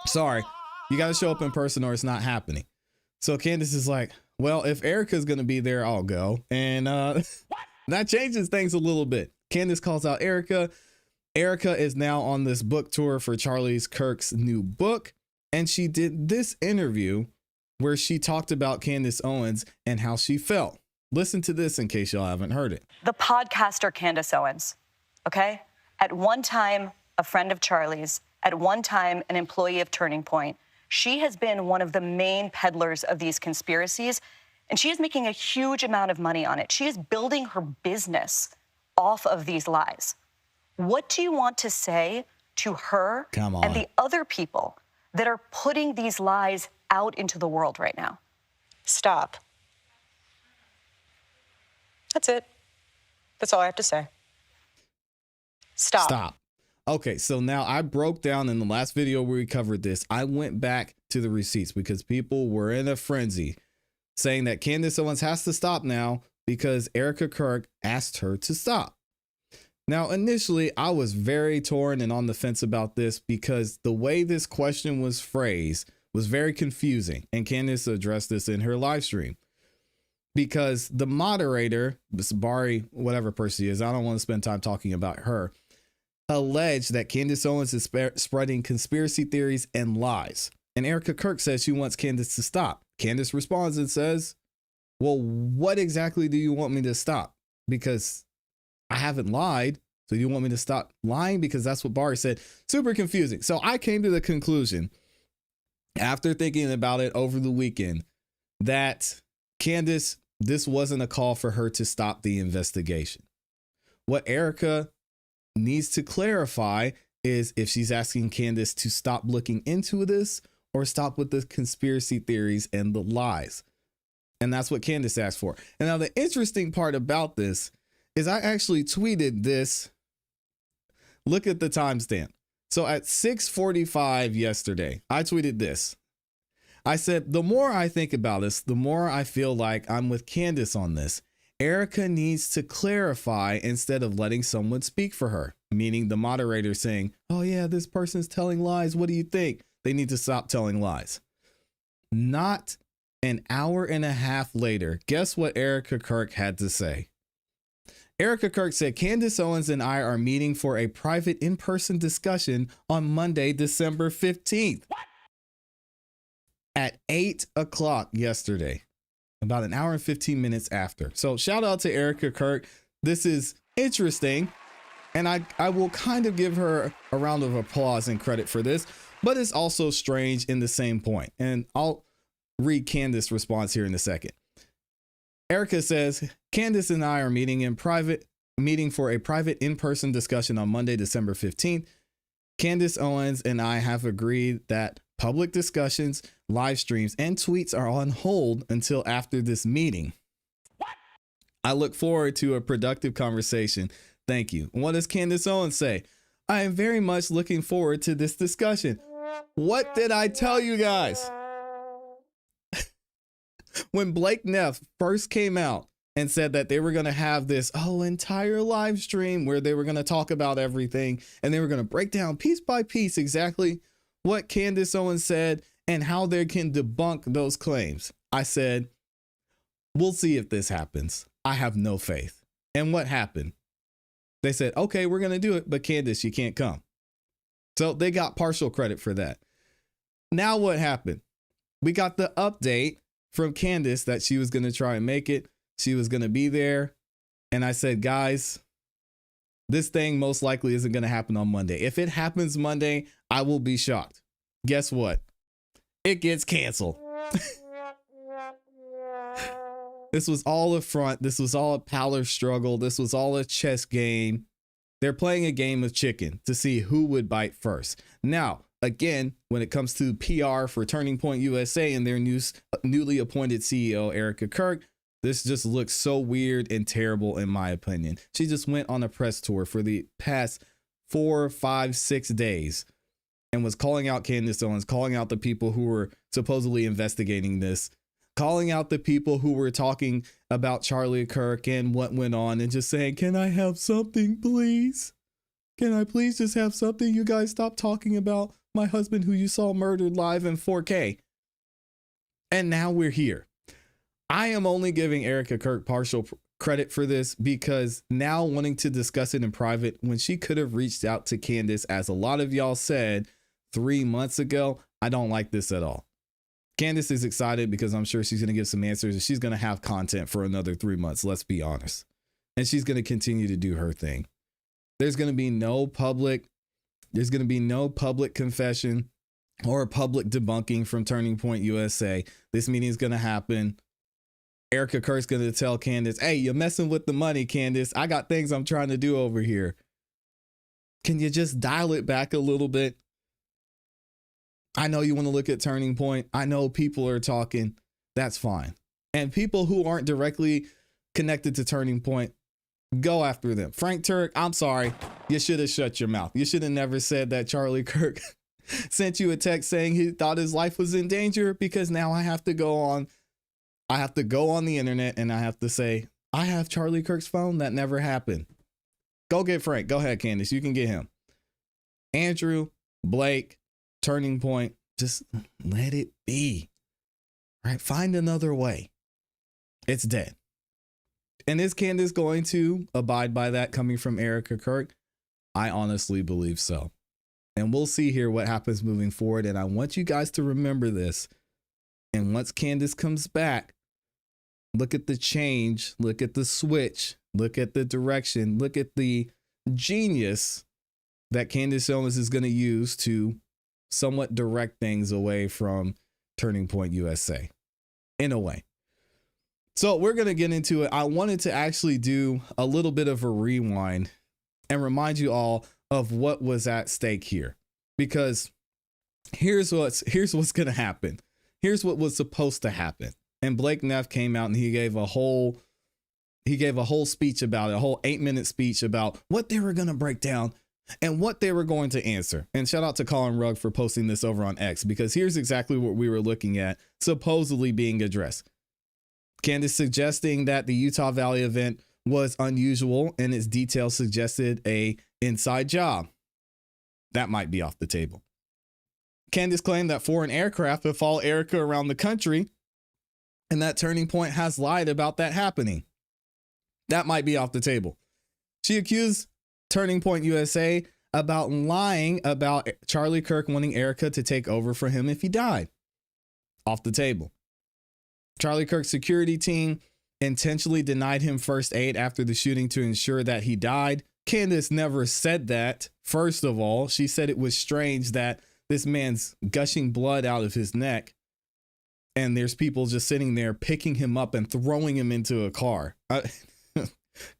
Sorry. You got to show up in person or it's not happening. So Candace is like, well, if Erika's going to be there, I'll go. And that changes things a little bit. Candace calls out Erika. Erika is now on this book tour for Charlie Kirk's new book. And she did this interview where she talked about Candace Owens and how she felt. Listen to this in case y'all haven't heard it. The podcaster Candace Owens, okay? At one time, a friend of Charlie's, at one time, an employee of Turning Point. She has been one of the main peddlers of these conspiracies. And she is making a huge amount of money on it. She is building her business off of these lies. What do you want to say to her and the other people that are putting these lies out into the world right now? Stop. That's it. That's all I have to say. Stop. Okay, so now I broke down in the last video where we covered this. I went back to the receipts because people were in a frenzy saying that Candace Owens has to stop now because Erika Kirk asked her to stop. Now, initially, I was very torn and on the fence about this because the way this question was phrased was very confusing. And Candace addressed this in her live stream because the moderator, this Bari, whatever person she is, I don't want to spend time talking about her, alleged that Candace Owens is spreading conspiracy theories and lies. And Erika Kirk says she wants Candace to stop. Candace responds and says, well, what exactly do you want me to stop? Because I haven't lied. So you want me to stop lying? Because that's what Bari said. Super confusing. So I came to the conclusion after thinking about it over the weekend that Candace, this wasn't a call for her to stop the investigation. What Erika needs to clarify is if she's asking Candace to stop looking into this or stop with the conspiracy theories and the lies. And that's what Candace asked for. And now the interesting part about this is I actually tweeted this. Look at the timestamp. So at 6:45 yesterday, I tweeted this. I said, the more I think about this, the more I feel like I'm with Candace on this. Erika needs to clarify instead of letting someone speak for her, meaning the moderator saying, oh yeah, this person's telling lies. What do you think? They need to stop telling lies. Not an hour and a half later, guess what Erika Kirk had to say? Erika Kirk said, Candace Owens and I are meeting for a private in-person discussion on Monday, December 15th. What? At 8 o'clock yesterday. About an hour and 15 minutes after. So shout out to Erika Kirk. This is interesting. And I will kind of give her a round of applause and credit for this, but it's also strange in the same point. And I'll read Candace's response here in a second. Erika says, Candace and I are meeting for a private in-person discussion on Monday, December 15th. Candace Owens and I have agreed that public discussions, live streams, and tweets are on hold until after this meeting. What? I look forward to a productive conversation. Thank you. What does Candace Owens say? I am very much looking forward to this discussion. What did I tell you guys? When Blake Neff first came out and said that they were going to have this entire live stream where they were going to talk about everything and they were going to break down piece by piece exactly what Candace Owens said and how they can debunk those claims. I said, we'll see if this happens. I have no faith. And what happened? They said, okay, we're going to do it, but Candace, you can't come. So they got partial credit for that. Now what happened? We got the update from Candace that she was going to try and make it. She was going to be there. And I said, guys, this thing most likely isn't going to happen on Monday. If it happens Monday, I will be shocked. Guess what? It gets canceled. This was all a front. This was all a power struggle. This was all a chess game. They're playing a game of chicken to see who would bite first. Now, again, when it comes to PR for Turning Point USA and their newly appointed CEO, Erika Kirk, this just looks so weird and terrible in my opinion. She just went on a press tour for the past 4, 5, 6 days and was calling out Candace Owens, calling out the people who were supposedly investigating this, calling out the people who were talking about Charlie Kirk and what went on and just saying, can I have something, please? Can I please just have something? You guys stop talking about my husband who you saw murdered live in 4K. And now we're here. I am only giving Erika Kirk partial credit for this because now wanting to discuss it in private when she could have reached out to Candace, as a lot of y'all said 3 months ago, I don't like this at all. Candace is excited because I'm sure she's going to give some answers and she's going to have content for another 3 months. Let's be honest. And she's going to continue to do her thing. There's going to be no public confession or public debunking from Turning Point USA. This meeting is going to happen Erika Kirk's going to tell Candace, hey, you're messing with the money, Candace. I got things I'm trying to do over here. Can you just dial it back a little bit? I know you want to look at Turning Point. I know people are talking. That's fine. And people who aren't directly connected to Turning Point, go after them. Frank Turk, I'm sorry. You should have shut your mouth. You should have never said that Charlie Kirk sent you a text saying he thought his life was in danger, because now I have to go on the internet and I have to say, I have Charlie Kirk's phone. That never happened. Go get Frank. Go ahead, Candace. You can get him. Andrew, Blake, Turning Point, just let it be. Right? Find another way. It's dead. And is Candace going to abide by that coming from Erika Kirk? I honestly believe so. And we'll see here what happens moving forward. And I want you guys to remember this. And once Candace comes back, look at the change, look at the switch, look at the direction, look at the genius that Candace Owens is going to use to somewhat direct things away from Turning Point USA, in a way. So we're going to get into it. I wanted to actually do a little bit of a rewind and remind you all of what was at stake here, because here's what's going to happen. Here's what was supposed to happen. And Blake Neff came out and he gave a whole speech about it, a whole 8-minute speech about what they were going to break down and what they were going to answer. And shout out to Colin Rugg for posting this over on X, because here's exactly what we were looking at supposedly being addressed. Candace suggesting that the Utah Valley event was unusual and its details suggested a inside job. That might be off the table. Candace claimed that foreign aircraft would follow Erika around the country and that Turning Point has lied about that happening. That might be off the table. She accused Turning Point USA about lying about Charlie Kirk wanting Erika to take over for him if he died. Off the table. Charlie Kirk's security team intentionally denied him first aid after the shooting to ensure that he died. Candace never said that. First of all, she said it was strange that this man's gushing blood out of his neck and there's people just sitting there picking him up and throwing him into a car.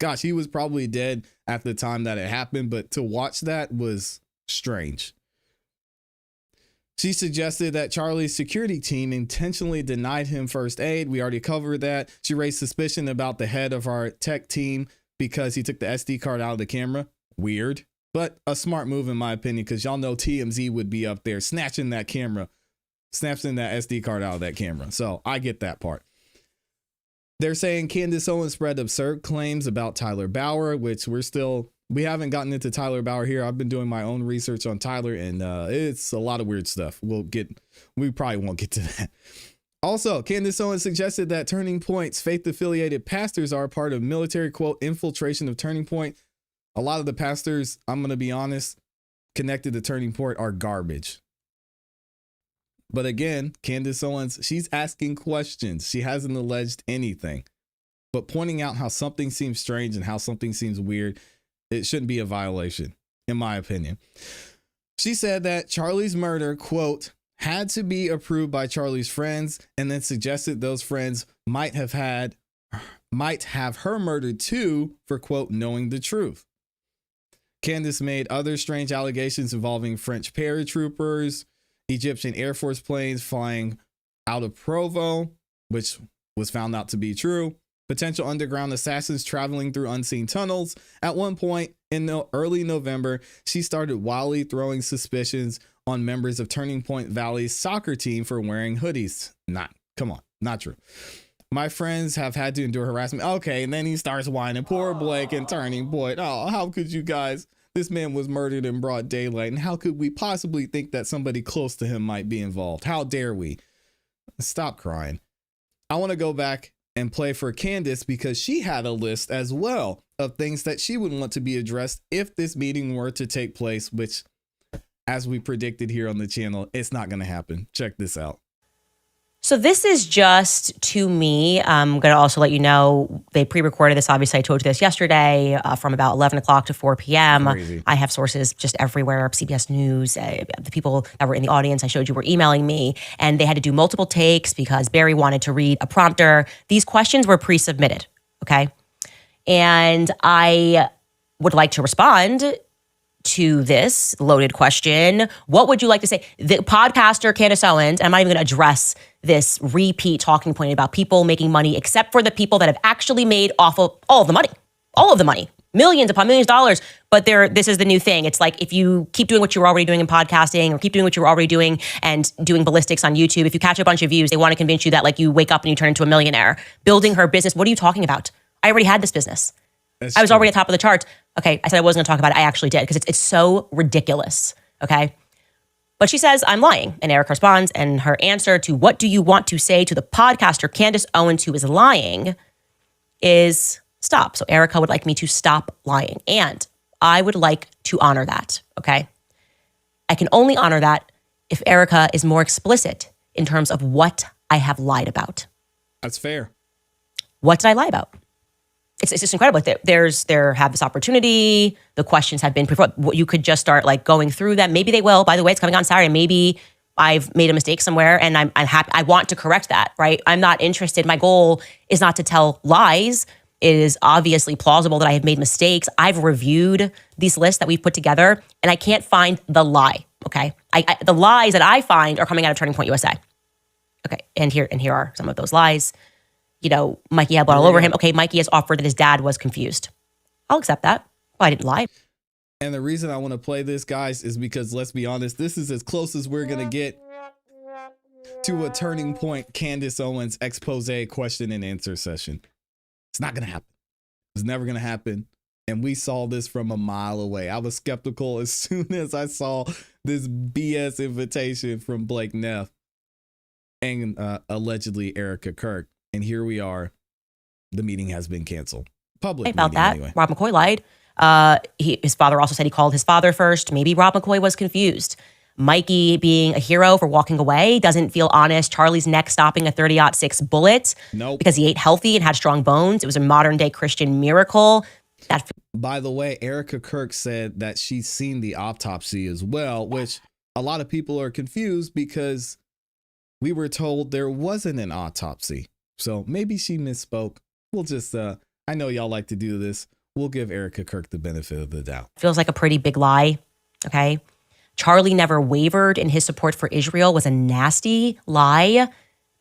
Gosh, he was probably dead at the time that it happened, but to watch that was strange. She suggested that Charlie's security team intentionally denied him first aid. We already covered that. She raised suspicion about the head of our tech team because he took the SD card out of the camera. Weird, but a smart move in my opinion, because y'all know TMZ would be up there snatching that SD card out of that camera. So I get that part. They're saying Candace Owens spread absurd claims about Tyler Bauer, which we haven't gotten into Tyler Bauer here. I've been doing my own research on Tyler, and it's a lot of weird stuff. We probably won't get to that. Also, Candace Owens suggested that Turning Point's faith-affiliated pastors are part of military, quote, infiltration of Turning Point. A lot of the pastors, I'm going to be honest, connected to Turning Point are garbage. But again, Candace Owens, she's asking questions. She hasn't alleged anything, but pointing out how something seems strange and how something seems weird, it shouldn't be a violation, in my opinion. She said that Charlie's murder, quote, had to be approved by Charlie's friends, and then suggested those friends might have her murdered too for, quote, knowing the truth. Candace made other strange allegations involving French paratroopers, Egyptian Air Force planes flying out of Provo, which was found out to be true. Potential underground assassins traveling through unseen tunnels. At one point in early November, she started wildly throwing suspicions on members of Turning Point Valley's soccer team for wearing hoodies. Not true. My friends have had to endure harassment. Okay, and then he starts whining. Poor Blake and Turning Point. Oh, how could you guys? This man was murdered in broad daylight, and how could we possibly think that somebody close to him might be involved? How dare we? Stop crying. I want to go back and play for Candace because she had a list as well of things that she would want to be addressed if this meeting were to take place, which, as we predicted here on the channel, it's not going to happen. Check this out. So this is just, to me, I'm going to also let you know, they pre-recorded this. Obviously, I told you this yesterday from about 11 o'clock to 4 p.m. Crazy. I have sources just everywhere, CBS News, the people that were in the audience I showed you were emailing me, and they had to do multiple takes because Barry wanted to read a prompter. These questions were pre-submitted, okay? And I would like to respond to this loaded question. What would you like to say? The podcaster Candace Owens, I'm not even going to address this repeat talking point about people making money, except for the people that have actually made off of all of the money, millions upon millions of dollars. But this is the new thing. It's like if you keep doing what you were already doing in podcasting or keep doing what you were already doing and doing ballistics on YouTube, if you catch a bunch of views, they want to convince you that like you wake up and you turn into a millionaire. Building her business. What are you talking about? I already had this business. I was already at the top of the charts. Okay, I said I wasn't going to talk about it. I actually did because it's so ridiculous, okay? But she says, I'm lying. And Erika responds, and her answer to what do you want to say to the podcaster Candace Owens who is lying is stop. So Erika would like me to stop lying. And I would like to honor that, okay? I can only honor that if Erika is more explicit in terms of what I have lied about. That's fair. What did I lie about? It's just incredible. There have this opportunity. The questions have been you could just start like going through them. Maybe they will. By the way, it's coming on Saturday. Maybe I've made a mistake somewhere and I'm happy. I want to correct that, right? I'm not interested. My goal is not to tell lies. It is obviously plausible that I have made mistakes. I've reviewed these lists that we've put together and I can't find the lie, okay? The lies that I find are coming out of Turning Point USA. Okay, and here are some of those lies. You know, Mikey had blood all over him. Okay, Mikey has offered that his dad was confused. I'll accept that. Well, I didn't lie. And the reason I want to play this, guys, is because let's be honest, this is as close as we're going to get to a Turning Point Candace Owens expose question and answer session. It's not going to happen. It's never going to happen. And we saw this from a mile away. I was skeptical as soon as I saw this BS invitation from Blake Neff and allegedly Erika Kirk. And here we are. The meeting has been canceled. Public about meeting, that. Anyway. Rob McCoy lied. His father also said he called his father first. Maybe Rob McCoy was confused. Mikey being a hero for walking away doesn't feel honest. Charlie's neck stopping a 30-06 bullet because he ate healthy and had strong bones. It was a modern day Christian miracle. By the way, Erika Kirk said that she's seen the autopsy as well, which a lot of people are confused because we were told there wasn't an autopsy. So maybe she misspoke. We'll just, I know y'all like to do this. We'll give Erika Kirk the benefit of the doubt. Feels like a pretty big lie, okay? Charlie never wavered in his support for Israel was a nasty lie.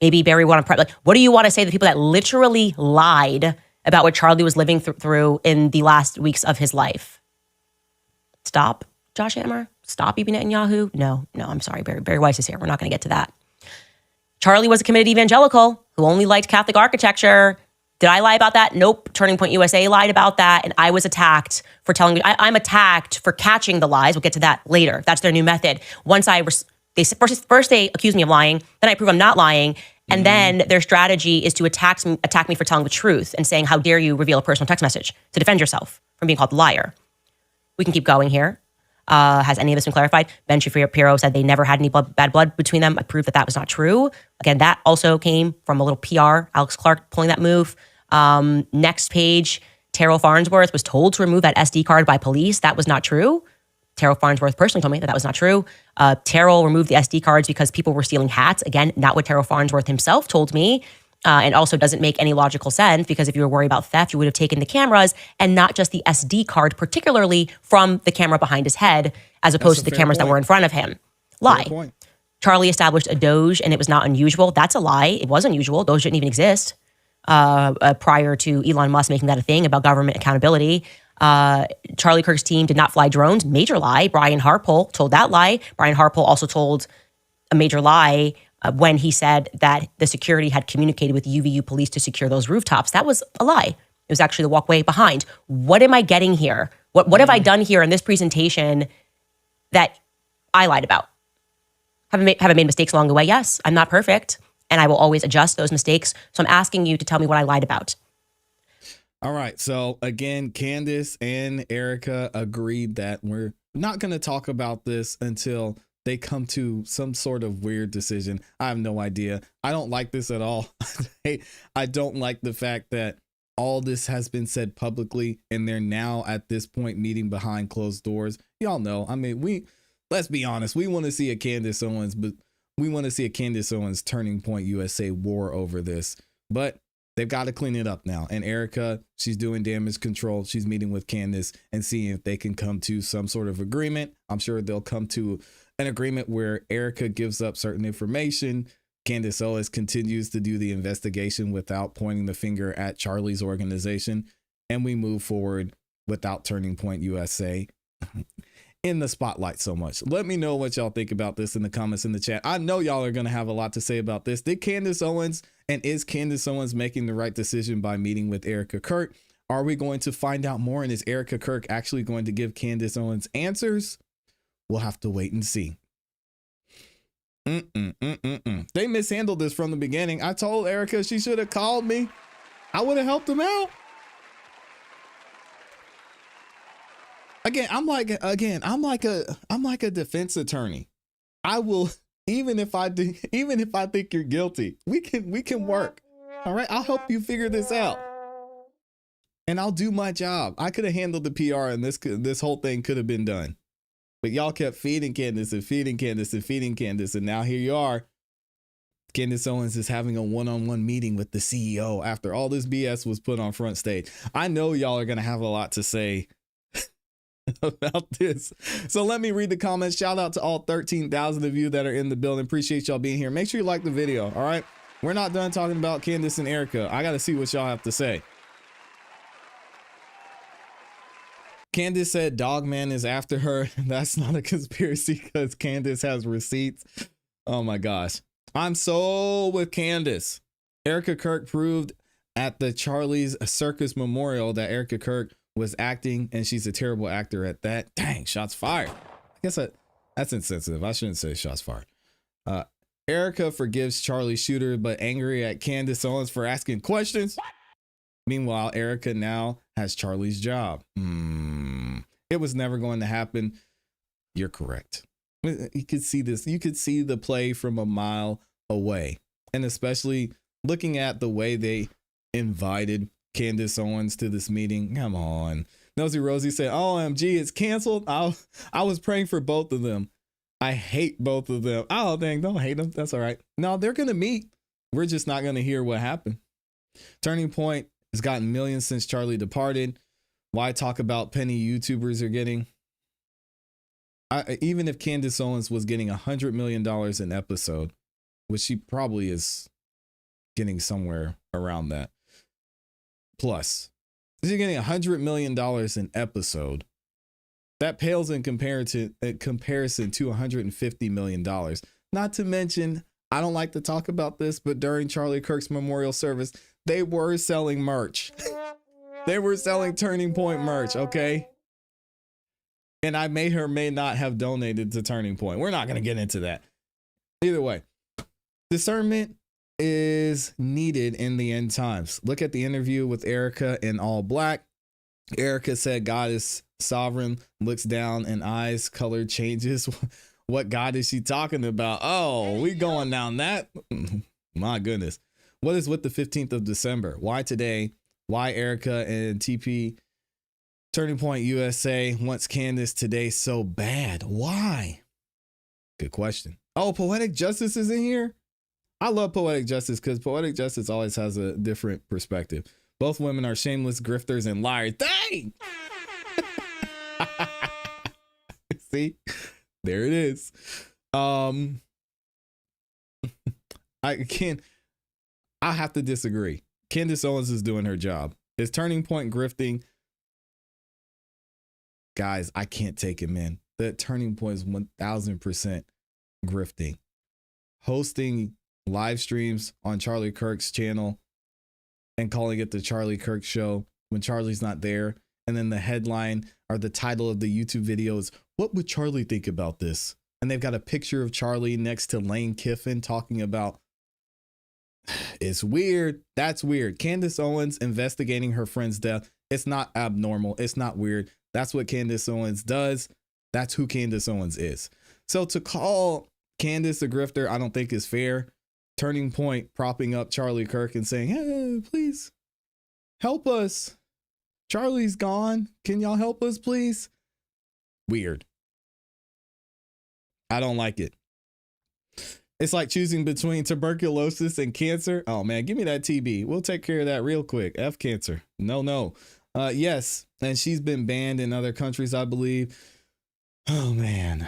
Maybe Barry wanted to, like, what do you want to say to the people that literally lied about what Charlie was living through in the last weeks of his life? Stop, Josh Hammer. Stop, Bibi Netanyahu. No, I'm sorry. Barry Weiss is here. We're not going to get to that. Charlie was a committed evangelical who only liked Catholic architecture. Did I lie about that? Nope. Turning Point USA lied about that. And I was attacked for telling me, I'm attacked for catching the lies. We'll get to that later. That's their new method. Once first they accuse me of lying, then I prove I'm not lying. And then their strategy is to attack me for telling the truth and saying, how dare you reveal a personal text message to defend yourself from being called a liar. We can keep going here. Has any of this been clarified? Ben Shapiro said they never had any bad blood between them. I proved that was not true. Again, that also came from a little PR. Alex Clark pulling that move. Next page, Terrell Farnsworth was told to remove that SD card by police. That was not true. Terrell Farnsworth personally told me that was not true. Terrell removed the SD cards because people were stealing hats. Again, not what Terrell Farnsworth himself told me. And also doesn't make any logical sense because if you were worried about theft, you would have taken the cameras and not just the SD card, particularly from the camera behind his head, as opposed to the cameras that were in front of him. Lie. Charlie established a Doge and it was not unusual. That's a lie. It was unusual. Doge didn't even exist prior to Elon Musk making that a thing about government accountability. Charlie Kirk's team did not fly drones. Major lie. Brian Harpole told that lie. Brian Harpole also told a major lie when he said that the security had communicated with UVU police to secure those rooftops. That was a lie. It was actually the walkway behind. What am I getting here? What have I done here in this presentation that I lied about? Have I made mistakes along the way? Yes, I'm not perfect, and I will always adjust those mistakes. So I'm asking you to tell me what I lied about. All right. So again, Candace and Erika agreed that we're not going to talk about this until they come to some sort of weird decision. I have no idea. I don't like this at all. I don't like the fact that all this has been said publicly and they're now at this point meeting behind closed doors. Y'all know, I mean, let's be honest. We want to see a Candace Owens, but we want to see a Candace Owens Turning Point USA war over this, but they've got to clean it up now. And Erika, she's doing damage control. She's meeting with Candace and seeing if they can come to some sort of agreement. I'm sure they'll come to an agreement where Erika gives up certain information. Candace Owens continues to do the investigation without pointing the finger at Charlie's organization. And we move forward without Turning Point USA in the spotlight so much. Let me know what y'all think about this in the comments in the chat. I know y'all are going to have a lot to say about this. Did Candace Owens and is Candace Owens making the right decision by meeting with Erika Kirk? Are we going to find out more? And is Erika Kirk actually going to give Candace Owens answers? We'll have to wait and see. They mishandled this from the beginning. I told Erika she should have called me. I would have helped them out. I'm like a defense attorney. I will, even if I think you're guilty, we can work. All right. I'll help you figure this out. And I'll do my job. I could have handled the PR and this whole thing could have been done. But y'all kept feeding Candace and feeding Candace and feeding Candace. And now here you are. Candace Owens is having a one-on-one meeting with the CEO after all this BS was put on front stage. I know y'all are going to have a lot to say about this. So let me read the comments. Shout out to all 13,000 of you that are in the building. Appreciate y'all being here. Make sure you like the video. All right. We're not done talking about Candace and Erika. I got to see what y'all have to say. Candace said Dogman is after her. That's not a conspiracy because Candace has receipts. Oh my gosh. I'm so with Candace. Erika Kirk proved at the Charlie's Circus Memorial that Erika Kirk was acting and she's a terrible actor at that. Dang, shots fired. I guess that's insensitive. I shouldn't say shots fired. Erika forgives Charlie Shooter, but angry at Candace Owens for asking questions. Meanwhile, Erika now has Charlie's job. It was never going to happen. You're correct. You could see this. You could see the play from a mile away. And especially looking at the way they invited Candace Owens to this meeting. Come on. Nosy Rosie said, OMG, it's canceled. I was praying for both of them. I hate both of them. Oh, dang, don't hate them. That's all right. No, they're going to meet. We're just not going to hear what happened. Turning Point has gotten millions since Charlie departed. Why talk about penny YouTubers are getting? Even if Candace Owens was getting $100 million an episode, which she probably is getting somewhere around that. Plus, if you're getting $100 million an episode, that pales in comparison to $150 million. Not to mention, I don't like to talk about this, but during Charlie Kirk's memorial service, they were selling merch. They were selling Turning Point merch, okay? And I may or may not have donated to Turning Point. We're not going to get into that. Either way, discernment is needed in the end times. Look at the interview with Erika in All Black. Erika said God is sovereign, looks down and eyes color changes. What God is she talking about? Oh, we going down that? My goodness. What is with the 15th of December? Why today? Why Erika and TP Turning Point USA wants Candace today so bad? Why? Good question. Oh, Poetic Justice is in here. I love Poetic Justice because Poetic Justice always has a different perspective. Both women are shameless grifters and liars. Dang! See? There it is. I have to disagree. Candace Owens is doing her job. Is Turning Point grifting? Guys, I can't take it, man. The Turning Point is 1000% grifting. Hosting live streams on Charlie Kirk's channel and calling it the Charlie Kirk Show when Charlie's not there. And then the headline or the title of the YouTube video is, what would Charlie think about this? And they've got a picture of Charlie next to Lane Kiffin talking about, it's weird. That's weird. Candace Owens investigating her friend's death. It's not abnormal. It's not weird. That's what Candace Owens does. That's who Candace Owens is. So to call Candace a grifter, I don't think is fair. Turning Point propping up Charlie Kirk and saying, hey, please help us. Charlie's gone. Can y'all help us, please? Weird. I don't like it. It's like choosing between tuberculosis and cancer. Oh man, give me that TB. We'll take care of that real quick. F cancer. No. Yes, and she's been banned in other countries, I believe. Oh man.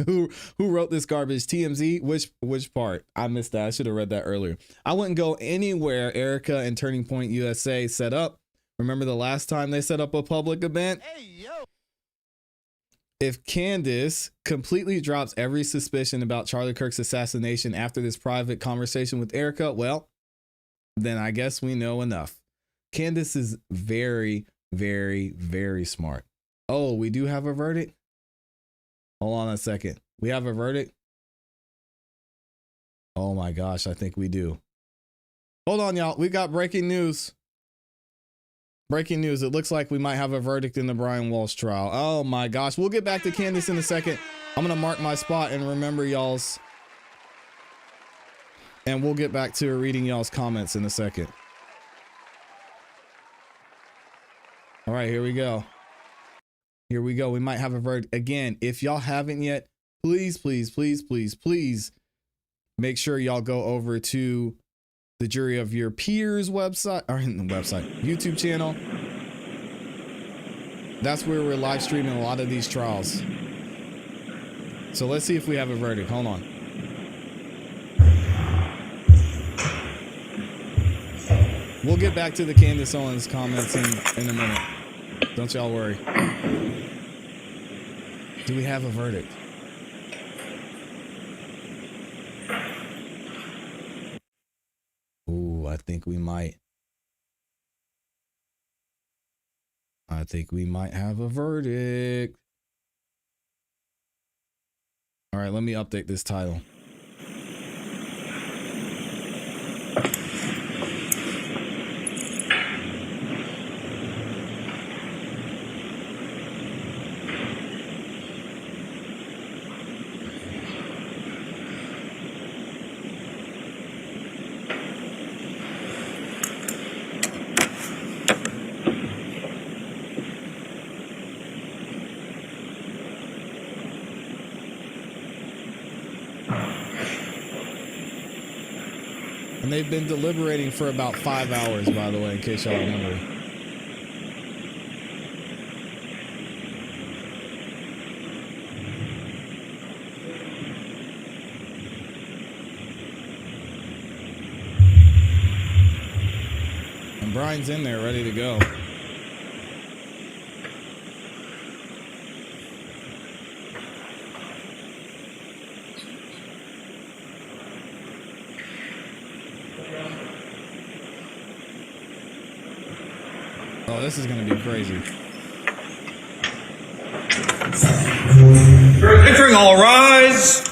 Who wrote this garbage? TMZ? Which part? I missed that. I should have read that earlier. I wouldn't go anywhere Erika and Turning Point USA set up. Remember the last time they set up a public event? Hey, yo. If Candace completely drops every suspicion about Charlie Kirk's assassination after this private conversation with Erika, well, then I guess we know enough. Candace is very, very, very smart. Oh, we do have a verdict? Hold on a second. We have a verdict? Oh my gosh, I think we do. Hold on, y'all. We got breaking news. Breaking news. It looks like we might have a verdict in the Brian Walshe trial. Oh my gosh. We'll get back to Candace in a second. I'm going to mark my spot and remember y'all's. And we'll get back to reading y'all's comments in a second. All right, here we go. Here we go. We might have a verdict. Again, if y'all haven't yet, please make sure y'all go over to the Jury of Your Peers website, or YouTube channel. That's where we're live streaming a lot of these trials. So let's see if we have a verdict. Hold on. We'll get back to the Candace Owens comments in a minute. Don't y'all worry. Do we have a verdict? Ooh, I think we might. I think we might have a verdict. All right, let me update this title. And they've been deliberating for about 5 hours, by the way, in case y'all remember. And Brian's in there ready to go. Oh, this is going to be crazy. Entering, all rise.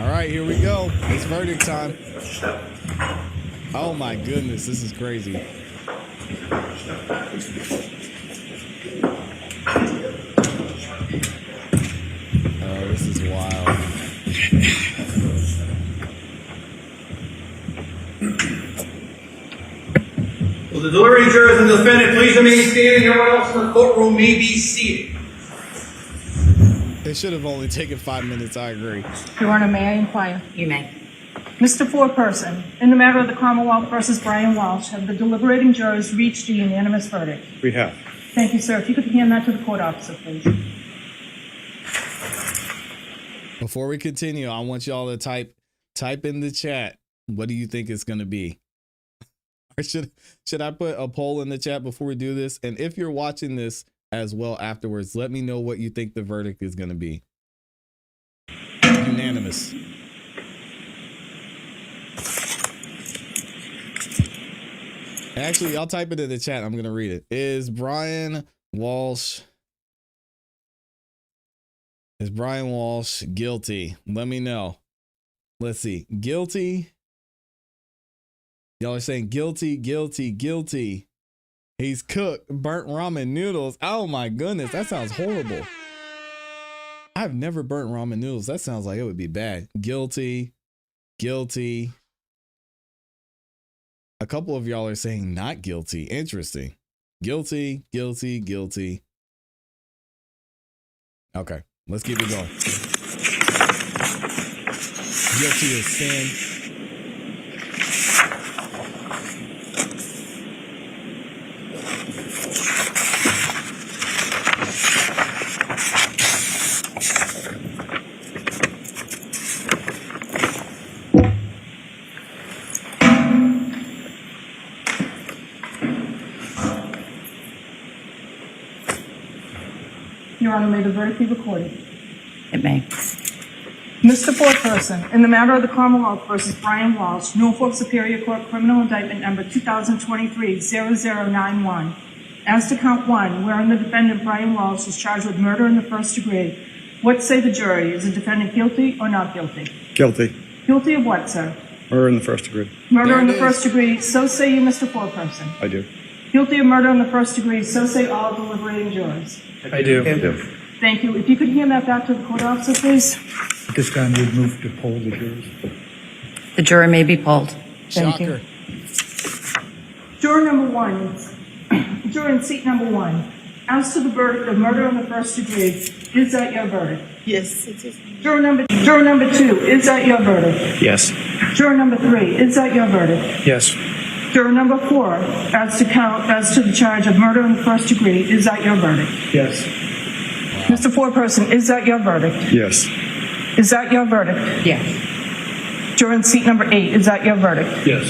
All right, here we go. It's verdict time. Oh my goodness, this is crazy. Oh, this is wild. Will the deliberating jurors and the defendant please remain standing? Everyone else in the courtroom may be seated. It should have only taken 5 minutes, I agree. Your Honor, may I inquire? You may. Mr. Foreperson, in the matter of the Commonwealth versus Brian Walshe, have the deliberating jurors reached a unanimous verdict? We have. Thank you, sir. If you could hand that to the court officer, please. Before we continue, I want y'all to type in the chat. What do you think it's going to be? Or should I put a poll in the chat before we do this? And if you're watching this as well afterwards, let me know what you think the verdict is going to be. Unanimous. Actually, I'll type it in the chat. I'm going to read it. Is Brian Walshe guilty? Let me know. Let's see. Guilty. Y'all are saying guilty, guilty, guilty. He's cooked burnt ramen noodles. Oh my goodness, that sounds horrible. I've never burnt ramen noodles. That sounds like it would be bad. Guilty. Guilty. A couple of y'all are saying not guilty. Interesting. Guilty, guilty, guilty. Okay, let's keep it going. Guilty of sin. Your Honor, may the verdict be recorded. It may. Mr. Foreperson, in the matter of the Commonwealth versus Brian Walshe, Norfolk Superior Court Criminal Indictment Number 2023-0091, as to count 1, wherein the defendant Brian Walshe is charged with murder in the first degree, what say the jury? Is the defendant guilty or not guilty? Guilty. Guilty of what, sir? Murder in the first degree. Murder in the first degree, so say you, Mr. Foreperson. I do. Guilty of murder in the first degree, so say all deliberating jurors. I do. Thank you. If you could hand that back to the court officer, please. At this time, we'd move to poll the jurors. The jury may be polled. Thank you. Juror number 1, juror in seat number 1. As to the verdict of murder in the first degree, is that your verdict? Yes, it is. Juror number 2, is that your verdict? Yes. Juror number 3, is that your verdict? Yes. Juror number 4, as to the charge of murder in the first degree, is that your verdict? Yes. Mr. Foreperson, is that your verdict? Yes. Is that your verdict? Yes. Juror in seat number 8, is that your verdict? Yes.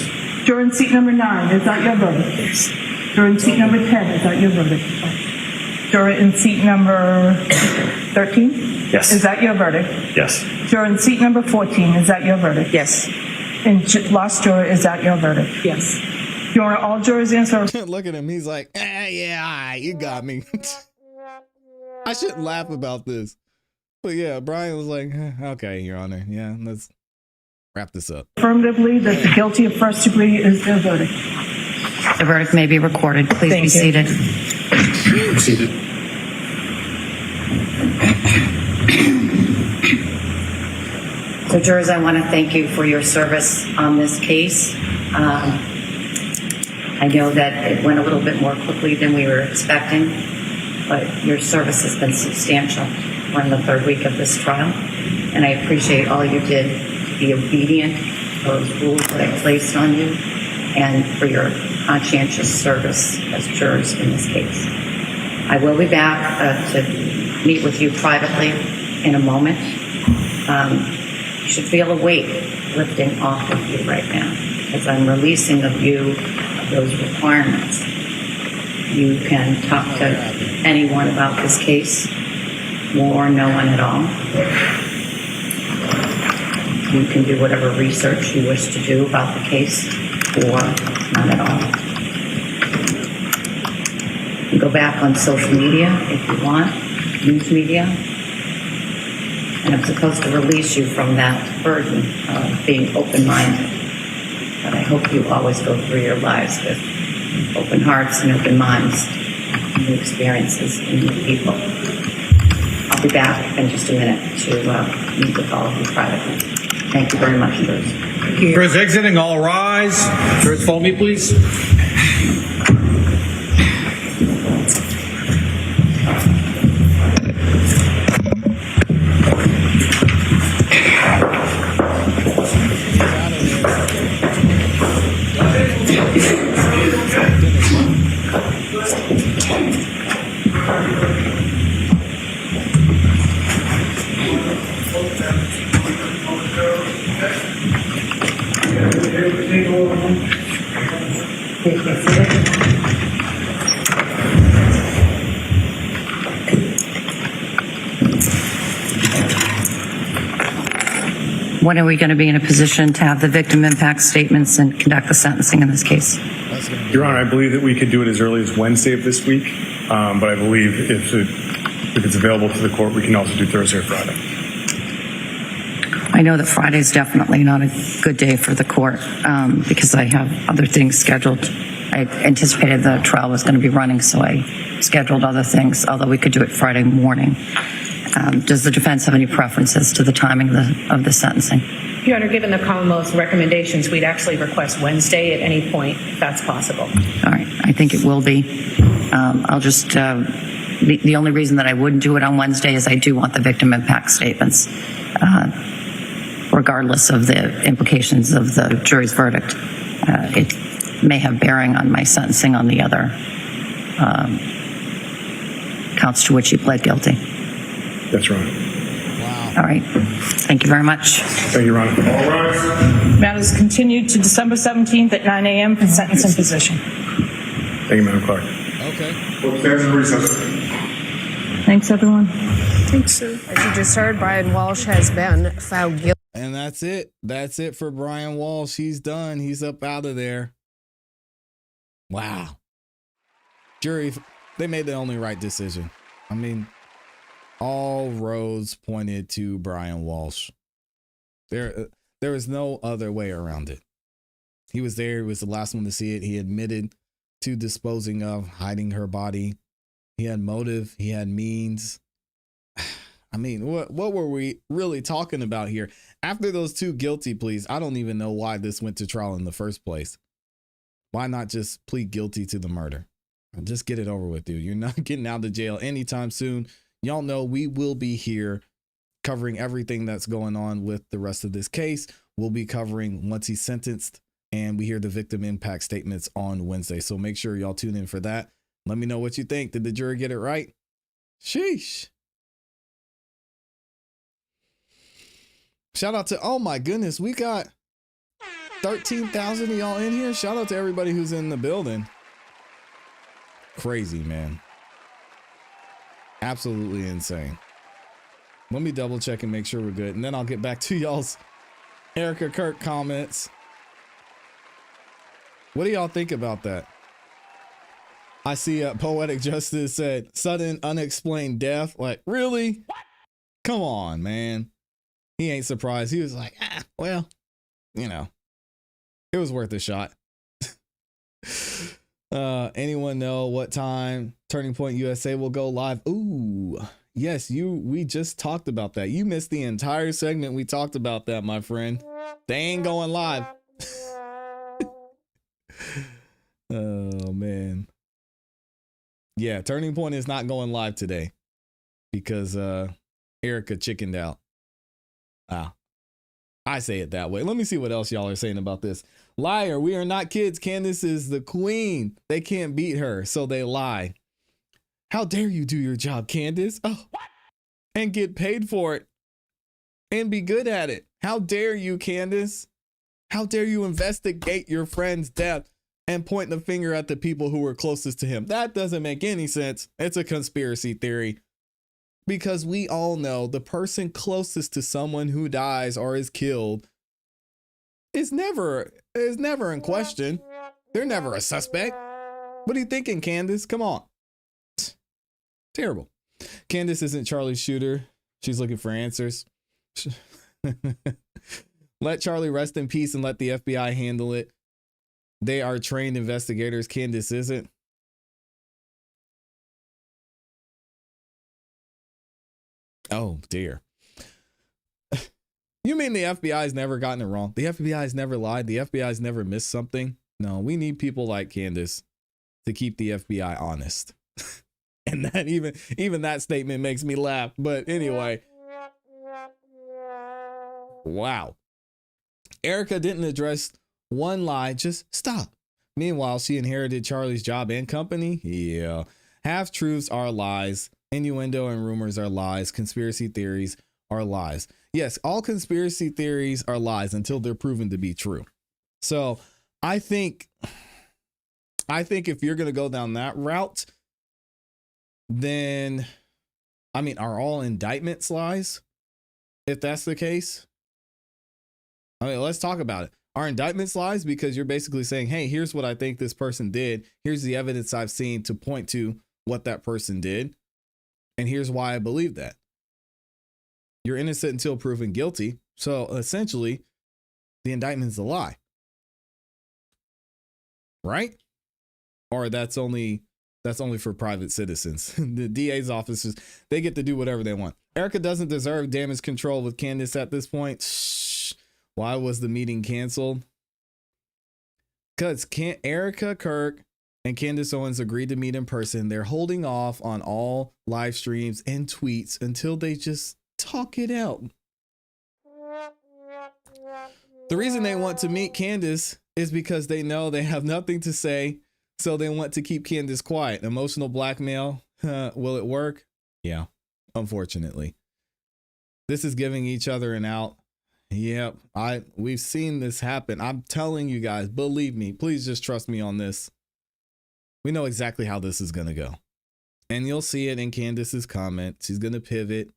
Juror in seat number 9, is that your verdict? Yes. Juror in seat number 10, is that your verdict? Juror in seat number 13? Yes. Is that your verdict? Yes. Juror in seat number 14, is that your verdict? Yes. And last juror, is that your verdict? Yes. Your Honor, all jurors answer. Look at him. He's like, yeah, all right, you got me. I shouldn't laugh about this. But yeah, Brian was like, okay, Your Honor. Yeah, let's wrap this up. Affirmatively, that the guilty of first degree is their verdict. The verdict may be recorded. Please be seated. Seated. So, jurors, I want to thank you for your service on this case. I know that it went a little bit more quickly than we were expecting, but your service has been substantial. We're in the 3rd week of this trial, and I appreciate all you did to be obedient to those rules that I placed on you and for your conscientious service as jurors in this case. I will be back to meet with you privately in a moment. You should feel a weight lifting off of you right now as I'm releasing of you of those requirements. You can talk to anyone about this case or no one at all. You can do whatever research you wish to do about the case or none at all. You can go back on social media if you want, news media. And I'm supposed to release you from that burden of being open-minded. But I hope you always go through your lives with open hearts and open minds, new experiences and new people. I'll be back in just a minute to meet with all of you privately. Thank you very much, jurors. Jurors exiting, all rise. Jurors, follow me, please. When are we going to be in a position to have the victim impact statements and conduct the sentencing in this case? Your Honor, I believe that we could do it as early as Wednesday of this week, but I believe if it's available to the court, we can also do Thursday or Friday. I know that Friday's definitely not a good day for the court because I have other things scheduled I anticipated the trial was going to be running, so I scheduled other things, although we could do it Friday morning. Does the defense have any preferences to the timing of the sentencing? Your Honor, given the Commonwealth's recommendations, we'd actually request Wednesday at any point, if that's possible. All right, I think it will be. I'll just, the only reason that I wouldn't do it on Wednesday is I do want the victim impact statements, regardless of the implications of the jury's verdict. It may have bearing on my sentencing on the other counts to which he pled guilty. That's right. All right. Thank you very much. Thank you, Ron. All right. Matter is continued to December 17th at 9 a.m. for sentence and position. Thank you, Madam Clerk. Okay. Court stands in recess. Thanks, everyone. Thanks, Sue. As you just heard, Brian Walshe has been found guilty. And that's it. That's it for Brian Walshe. He's done. He's up out of there. Wow. Jury, they made the only right decision. I mean, all roads pointed to Brian Walshe. There was no other way around it. He was there. He was the last one to see it. He admitted to disposing of, hiding her body. He had motive. He had means. I mean, what were we really talking about here? After those 2 guilty pleas, I don't even know why this went to trial in the first place. Why not just plead guilty to the murder? Just get it over with, dude. You're not getting out of jail anytime soon. Y'all know we will be here covering everything that's going on with the rest of this case. We'll be covering once he's sentenced and we hear the victim impact statements on Wednesday. So make sure y'all tune in for that. Let me know what you think. Did the jury get it right? Sheesh. Shout out to, oh my goodness, we got 13,000 of y'all in here. Shout out to everybody who's in the building. Crazy, man. Absolutely insane. Let me double check and make sure we're good. And then I'll get back to y'all's Erika Kirk comments. What do y'all think about that? I see Poetic Justice said sudden unexplained death. Like, really? What? Come on, man. He ain't surprised. He was like, well, you know, it was worth a shot. Anyone know what time Turning Point USA will go live? Ooh, yes, we just talked about that. You missed the entire segment. We talked about that, my friend. They ain't going live. Oh, man. Yeah, Turning Point is not going live today because Erika chickened out. I say it that way. Let me see what else y'all are saying about this. Liar, we are not kids. Candace is the queen. They can't beat her, so they lie. How dare you do your job, Candace? Oh, and get paid for it and be good at it. How dare you, Candace? How dare you investigate your friend's death and point the finger at the people who were closest to him? That doesn't make any sense. It's a conspiracy theory. Because we all know the person closest to someone who dies or is killed is never in question. They're never a suspect. What are you thinking, Candace? Come on. Terrible. Candace isn't Charlie's shooter. She's looking for answers. Let Charlie rest in peace and let the FBI handle it. They are trained investigators. Candace isn't. Oh, dear. You mean the FBI's never gotten it wrong? The FBI's never lied? The FBI's never missed something? No, we need people like Candace to keep the FBI honest. And that even that statement makes me laugh. But anyway. Wow. Erika didn't address one lie. Just stop. Meanwhile, she inherited Charlie's job and company. Yeah. Half-truths are lies. Innuendo and rumors are lies. Conspiracy theories are lies. Yes, all conspiracy theories are lies until they're proven to be true. So I think if you're going to go down that route, then, I mean, are all indictments lies? If that's the case, I mean, let's talk about it. Are indictments lies? Because you're basically saying, hey, here's what I think this person did. Here's the evidence I've seen to point to what that person did. And here's why I believe that. You're innocent until proven guilty. So essentially, the indictment is a lie. Right? or that's only for private citizens. The DA's offices, they get to do whatever they want. Erika doesn't deserve damage control with Candace at this point. Shh. Why was the meeting canceled? Because Erika, Kirk, and Candace Owens agreed to meet in person. They're holding off on all live streams and tweets until they just talk it out. The reason they want to meet Candace is because they know they have nothing to say, so they want to keep Candace quiet. Emotional blackmail. Will it work? Yeah, unfortunately. This is giving each other an out. Yep, we've seen this happen. I'm telling you guys, believe me, please just trust me on this. We know exactly how this is going to go. And you'll see it in Candace's comment. She's going to pivot.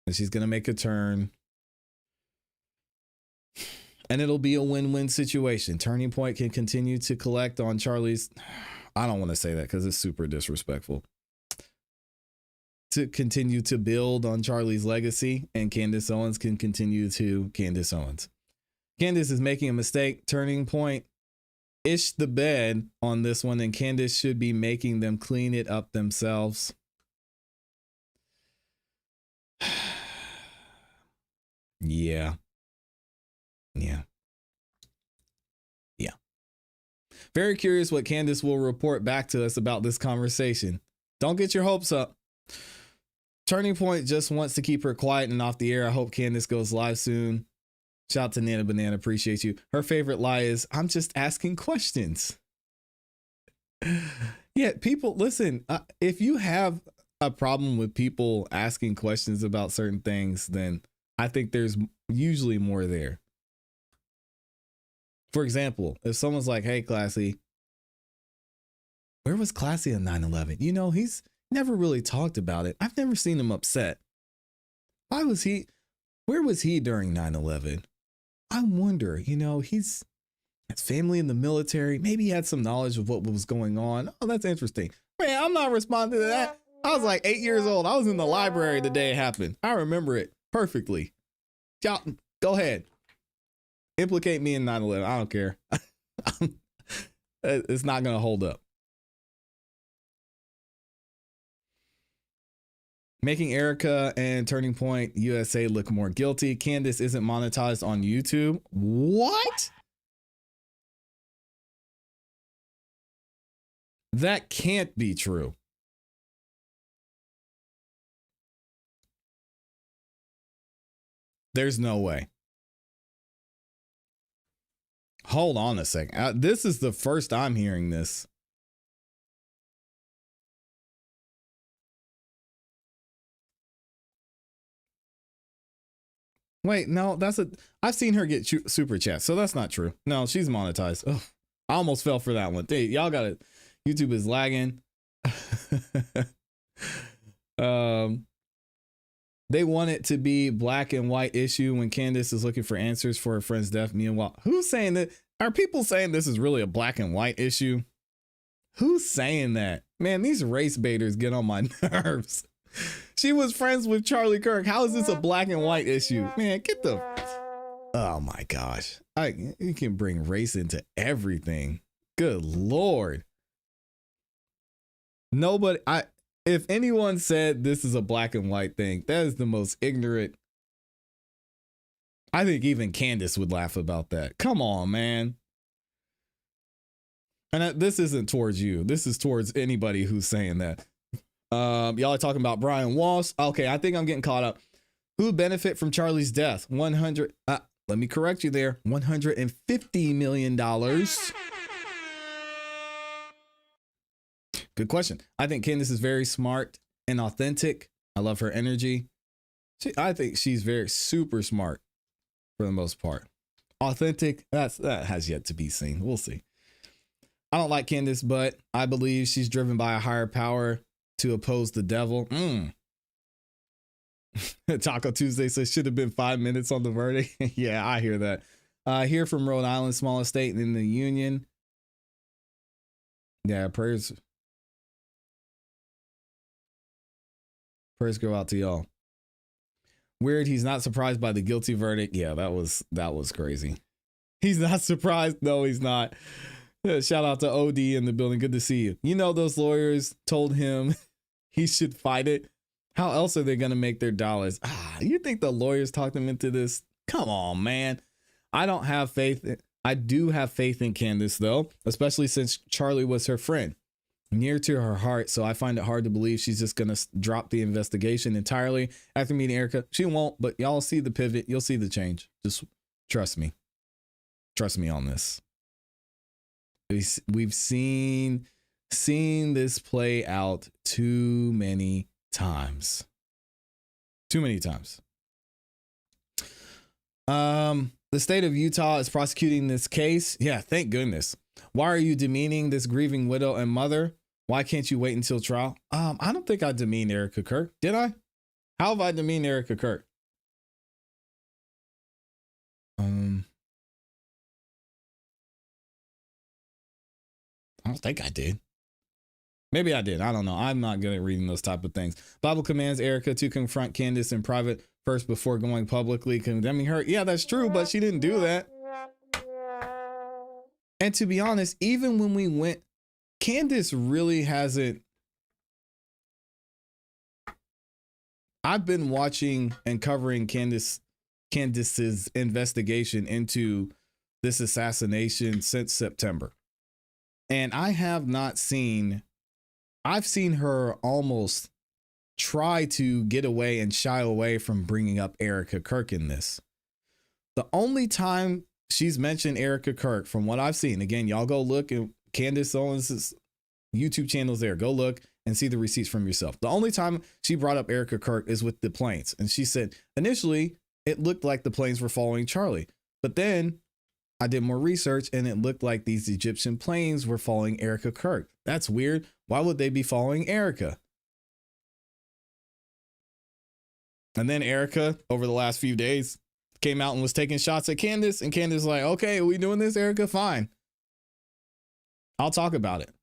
And she's going to make a turn. And it'll be a win-win situation. Turning Point can continue to collect on Charlie's... I don't want to say that because it's super disrespectful. To continue to build on Charlie's legacy. And Candace Owens can continue to Candace Owens. Candace is making a mistake. Turning Point ish the bed on this one, and Candace should be making them clean it up themselves. Yeah. Very curious what Candace will report back to us about this conversation. Don't get your hopes up. Turning Point just wants to keep her quiet and off the air. I hope Candace goes live soon. Shout out to Nana Banana. Appreciate you. Her favorite lie is, I'm just asking questions. Yeah, people, listen, if you have a problem with people asking questions about certain things, then I think there's usually more there. For example, if someone's like, hey, ClassE, where was ClassE on 9/11? You know, he's never really talked about it. I've never seen him upset. Where was he during 9/11? I wonder, you know, his family in the military, maybe he had some knowledge of what was going on. Oh, that's interesting. Man, I'm not responding to that. I was like 8 years old. I was in the library the day it happened. I remember it perfectly. Y'all, go ahead. Implicate me in 9/11. I don't care. It's not going to hold up. Making Erika and Turning Point USA look more guilty. Candace isn't monetized on YouTube. What? That can't be true. There's no way. Hold on a second. This is the first I'm hearing this. Wait, no, I've seen her get super chats, so that's not true. No, she's monetized. Oh, I almost fell for that one. Hey, y'all got it. YouTube is lagging. They want it to be black and white issue when Candace is looking for answers for her friend's death. Meanwhile, who's saying that? Are people saying this is really a black and white issue? Who's saying that? Man, these race baiters get on my nerves. She was friends with Charlie Kirk. How is this a black and white issue? Man, get the... Oh my gosh. You can bring race into everything. Good Lord. Nobody... If anyone said this is a black and white thing, that is the most ignorant. I think even Candace would laugh about that. Come on, man. And this isn't towards you. This is towards anybody who's saying that. Y'all are talking about Brian Walshe. Okay, I think I'm getting caught up. Who benefit from Charlie's death? Let me correct you there. $150 million. Good question. I think Candace is very smart and authentic. I love her energy. I think she's very super smart for the most part. Authentic, that has yet to be seen. We'll see. I don't like Candace, but I believe she's driven by a higher power to oppose the devil. Taco Tuesday says should have been 5 minutes on the verdict. Yeah, I hear that. Here from Rhode Island, smallest state in the union. Yeah, prayers go out to y'all. Weird, he's not surprised by the guilty verdict. Yeah, that was crazy. He's not surprised. No, he's not. Shout out to OD in the building. Good to see you. You know, those lawyers told him he should fight it. How else are they going to make their dollars? You think the lawyers talked him into this? Come on, man. I don't have faith. I do have faith in Candace, though, especially since Charlie was her friend, near to her heart. So I find it hard to believe she's just going to drop the investigation entirely after meeting Erika. She won't, but y'all see the pivot. You'll see the change. Just trust me. Trust me on this. We've seen this play out too many times. Too many times. The state of Utah is prosecuting this case. Yeah, thank goodness. Why are you demeaning this grieving widow and mother? Why can't you wait until trial? I don't think I demeaned Erika Kirk, did I? How have I demeaned Erika Kirk? I don't think I did. Maybe I did. I don't know. I'm not good at reading those type of things. Bible commands Erika to confront Candace in private first before going publicly condemning her. Yeah, that's true, but she didn't do that. And to be honest, even when we went, Candace really hasn't. I've been watching and covering Candace's investigation into this assassination since September. And I have not seen, I've seen her almost try to get away and shy away from bringing up Erika Kirk in this. The only time she's mentioned Erika Kirk, from what I've seen, again, y'all go look at Candace Owens' YouTube channels there. Go look and see the receipts from yourself. The only time she brought up Erika Kirk is with the planes. And she said, initially, it looked like the planes were following Charlie. But then I did more research and it looked like these Egyptian planes were following Erika Kirk. That's weird. Why would they be following Erika? And then Erika, over the last few days, came out and was taking shots at Candace. And Candace was like, okay, are we doing this, Erika? Fine. I'll talk about it.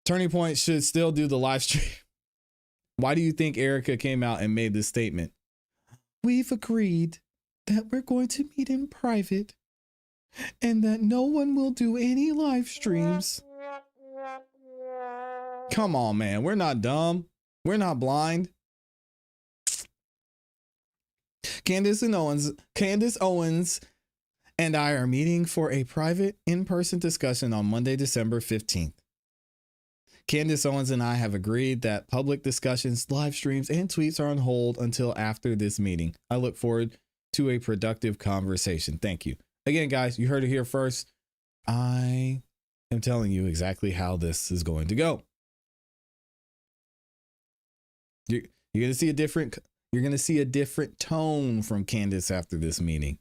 Turning Point should still do the live stream. Why do you think Erika came out and made this statement? We've agreed that we're going to meet in private and that no one will do any live streams. Come on, man. We're not dumb. We're not blind. Candace Owens and I are meeting for a private in-person discussion on Monday, December 15th. Candace Owens and I have agreed that public discussions, live streams, and tweets are on hold until after this meeting. I look forward to a productive conversation. Thank you. Again, guys, you heard it here first. I am telling you exactly how this is going to go. You're going to see a different tone from Candace after this meeting.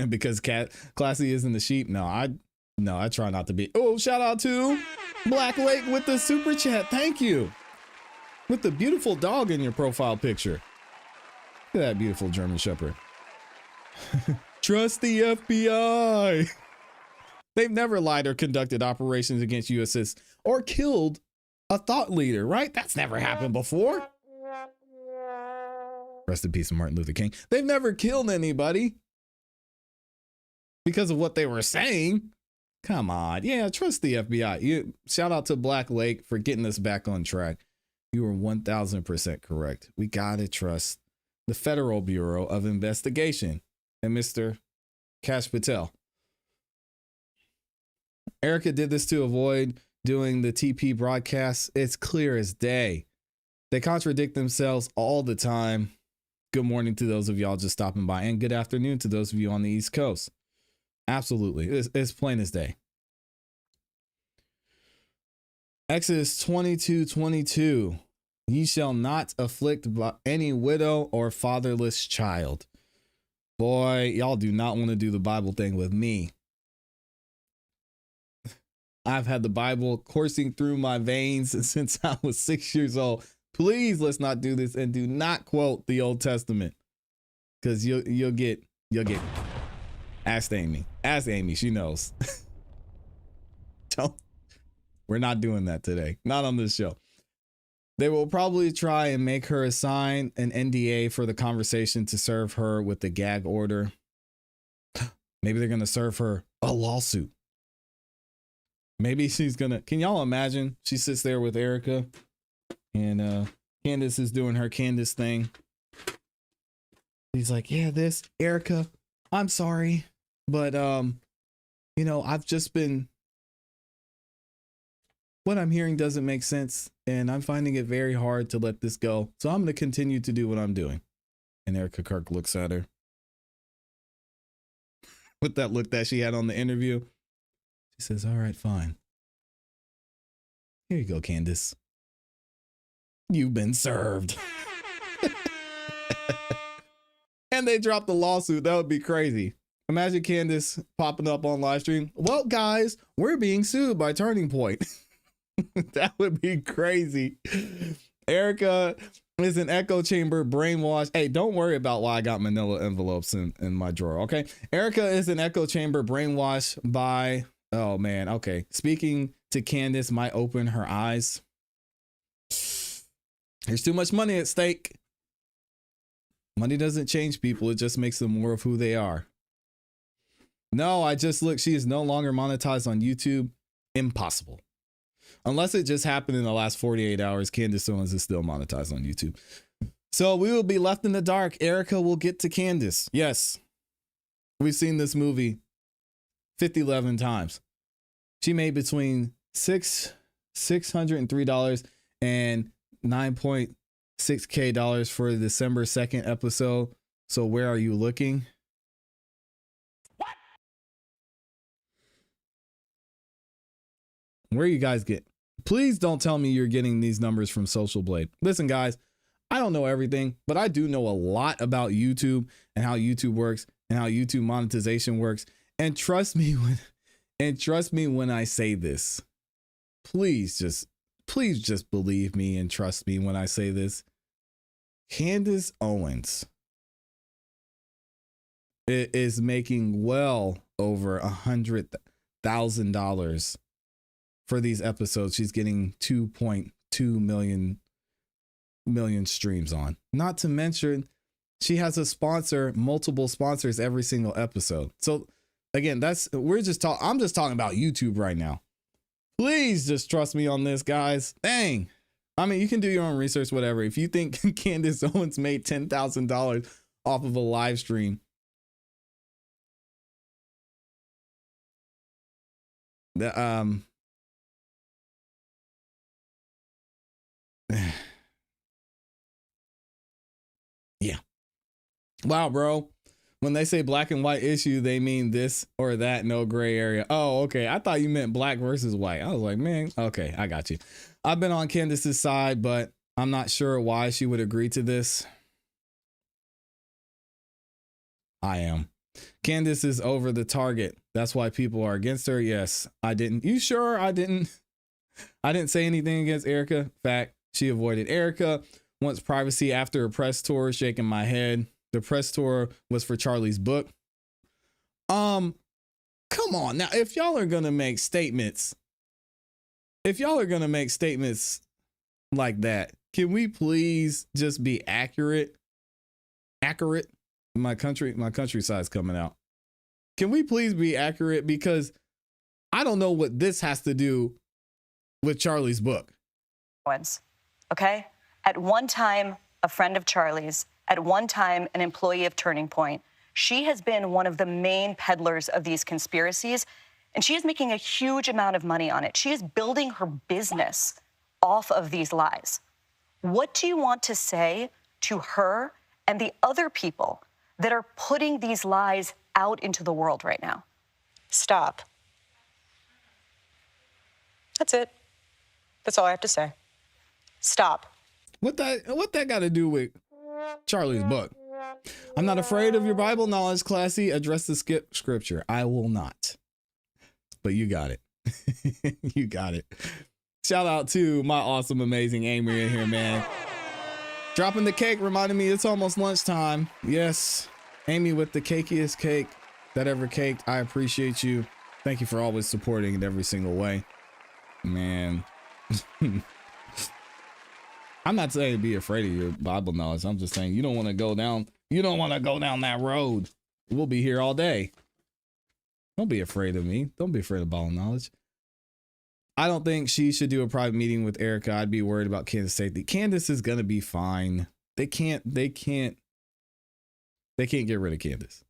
Because ClassE isn't the sheep. No, I try not to be. Oh, shout out to Black Lake with the super chat. Thank you. With the beautiful dog in your profile picture. Look at that beautiful German Shepherd. Trust the FBI. They've never lied or conducted operations against USS or killed a thought leader, right? That's never happened before. Rest in peace, Martin Luther King. They've never killed anybody because of what they were saying. Come on. Yeah, trust the FBI. Shout out to Black Lake for getting us back on track. You were 1000% correct. We got to trust the Federal Bureau of Investigation and Mr. Kash Patel. Erika did this to avoid doing the TP broadcast. It's clear as day. They contradict themselves all the time. Good morning to those of y'all just stopping by, and good afternoon to those of you on the East Coast. Absolutely. It's plain as day. Exodus 22:22. Ye shall not afflict any widow or fatherless child. Boy, y'all do not want to do the Bible thing with me. I've had the Bible coursing through my veins since I was 6 years old. Please, let's not do this, and do not quote the Old Testament, because you'll get. Ask Amy. Ask Amy. She knows. We're not doing that today. Not on this show. They will probably try and make her sign an NDA for the conversation to serve her with the gag order. Maybe they're going to serve her a lawsuit. Maybe she's going to, can y'all imagine? She sits there with Erika and Candace is doing her Candace thing. He's like, yeah, this, Erika, I'm sorry. But, you know, I've just been, what I'm hearing doesn't make sense. And I'm finding it very hard to let this go. So I'm going to continue to do what I'm doing. And Erika Kirk looks at her with that look that she had on the interview. She says, all right, fine. Here you go, Candace. You've been served. And they dropped the lawsuit. That would be crazy. Imagine Candace popping up on live stream. Well, guys, we're being sued by Turning Point. That would be crazy. Erika is an echo chamber brainwash. Hey, don't worry about why I got manila envelopes in my drawer, okay? Erika is an echo chamber brainwash by, oh man, okay. Speaking to Candace might open her eyes. There's too much money at stake. Money doesn't change people. It just makes them more of who they are. No, I just looked. She is no longer monetized on YouTube. Impossible. Unless it just happened in the last 48 hours, Candace Owens is still monetized on YouTube. So we will be left in the dark. Erika will get to Candace. Yes. We've seen this movie 11 times. She made between $603 and $9.6K for the December 2nd episode. So where are you looking? What? Where you guys get? Please don't tell me you're getting these numbers from Social Blade. Listen, guys, I don't know everything, but I do know a lot about YouTube and how YouTube works and how YouTube monetization works. And trust me when I say this. Please just believe me and trust me when I say this. Candace Owens is making well over $100,000 for these episodes. She's getting 2.2 million streams on. Not to mention, she has a sponsor, multiple sponsors every single episode. So again, I'm just talking about YouTube right now. Please just trust me on this, guys. Dang. I mean, you can do your own research, whatever. If you think Candace Owens made $10,000 off of a live stream, yeah. Wow, bro. When they say black and white issue, they mean this or that, no gray area. Oh, okay. I thought you meant black versus white. I was like, man, okay, I got you. I've been on Candace's side, but I'm not sure why she would agree to this. I am. Candace is over the target. That's why people are against her. Yes, I didn't. You sure I didn't? I didn't say anything against Erika. Fact, she avoided Erika. Wants privacy after a press tour. Shaking my head. The press tour was for Charlie's book. Come on now. If y'all are gonna make statements like that, can we please just be accurate? My countryside's coming out. Can we please be accurate? Because I don't know what this has to do with Charlie's book. Okay? At one time, a friend of Charlie's, at one time, an employee of Turning Point. She has been one of the main peddlers of these conspiracies, and she is making a huge amount of money on it. She is building her business off of these lies. What do you want to say to her and the other people that are putting these lies out into the world right now? Stop. That's it. That's all I have to say. Stop. What that got to do with Charlie's book? I'm not afraid of your Bible knowledge, ClassE. Address the scripture. I will not. But you got it. You got it. Shout out to my awesome, amazing Amy in here, man. Dropping the cake, reminding me it's almost lunchtime. Yes, Amy with the cakiest cake that ever caked. I appreciate you. Thank you for always supporting in every single way. Man. I'm not saying be afraid of your Bible knowledge. I'm just saying you don't want to go down that road. We'll be here all day. Don't be afraid of me. Don't be afraid of ball knowledge. I don't think she should do a private meeting with Erika. I'd be worried about Candace's safety. Candace is gonna be fine. They can't get rid of Candace.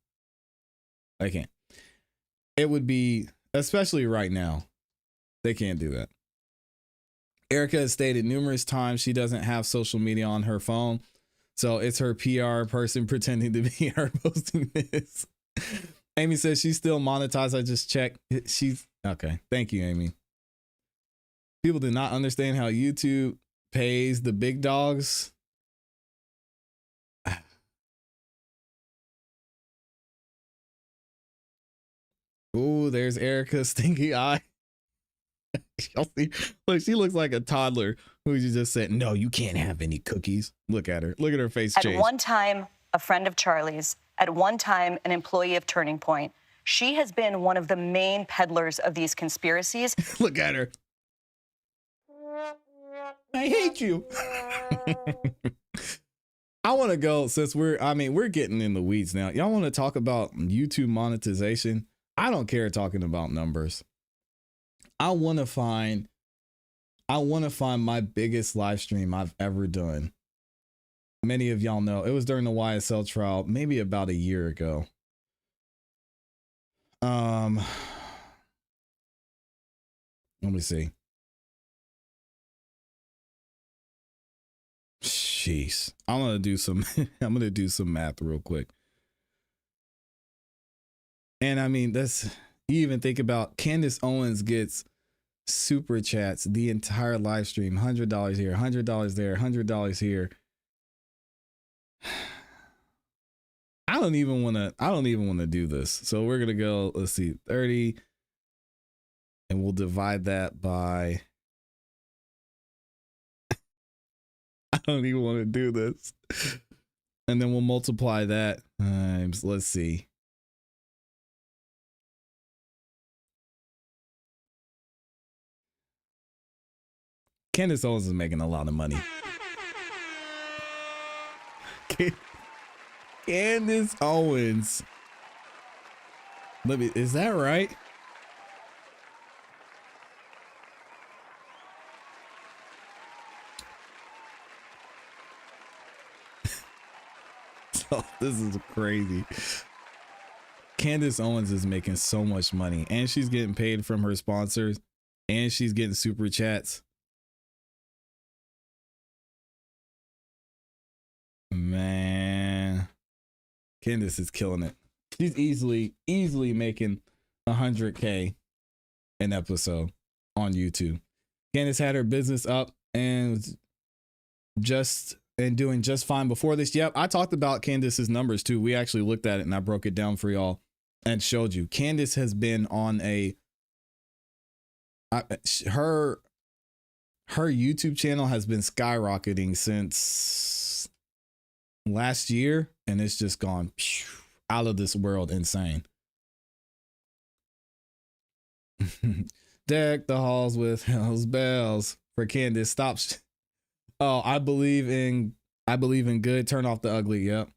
They can't. It would be, especially right now, they can't do that. Erika has stated numerous times she doesn't have social media on her phone. So it's her PR person pretending to be her posting this. Amy says she's still monetized. I just checked. She's okay. Thank you, Amy. People do not understand how YouTube pays the big dogs. Ooh, there's Erika's stinky eye. Y'all see, look, she looks like a toddler who just said, no, you can't have any cookies. Look at her. Look at her face change. At one time, a friend of Charlie's. At one time, an employee of Turning Point. She has been one of the main peddlers of these conspiracies. Look at her. I hate you. I want to go, since we're getting in the weeds now. Y'all want to talk about YouTube monetization? I don't care talking about numbers. I want to find my biggest live stream I've ever done. Many of y'all know it was during the YSL trial, maybe about a year ago. Let me see. Jeez. I'm gonna do some math real quick. And I mean, you even think about Candace Owens gets super chats the entire live stream, $100 here, $100 there, $100 here. I don't even want to do this. So we're going to go, let's see, 30, and we'll divide that by, I don't even want to do this. And then we'll multiply that times, let's see. Candace Owens is making a lot of money. Candace Owens. Is that right? So this is crazy. Candace Owens is making so much money, and she's getting paid from her sponsors, and she's getting super chats. Man, Candace is killing it. She's easily making 100K an episode on YouTube. Candace had her business up and doing just fine before this. Yep, I talked about Candace's numbers too. We actually looked at it and I broke it down for y'all and showed you. Candace has been on her YouTube channel has been skyrocketing since last year, and it's just gone out of this world insane. Deck the halls with hell's bells for Candace. Stop. Oh, I believe in good. Turn off the ugly. Yep.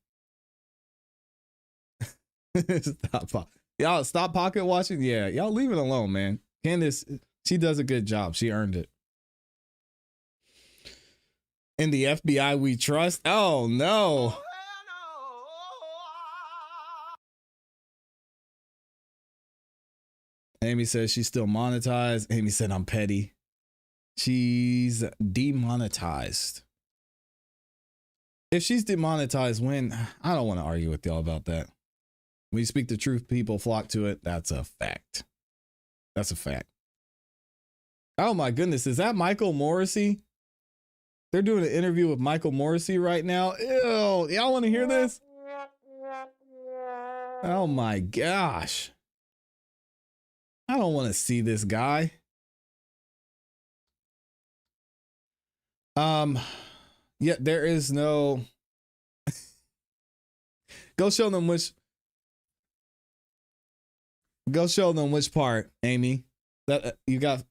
Stop pocket watching. Yeah, y'all leave it alone, man. Candace, she does a good job. She earned it. In the FBI we trust. Oh no. Amy says she's still monetized. Amy said I'm petty. She's demonetized. If she's demonetized, when? I don't want to argue with y'all about that. When you speak the truth, people flock to it. That's a fact. That's a fact. Oh my goodness. Is that Michael Morrissey? They're doing an interview with Michael Morrissey right now. Ew. Y'all want to hear this? Oh my gosh. I don't want to see this guy. Yeah, there is no. Go show them which part, Amy. That you got.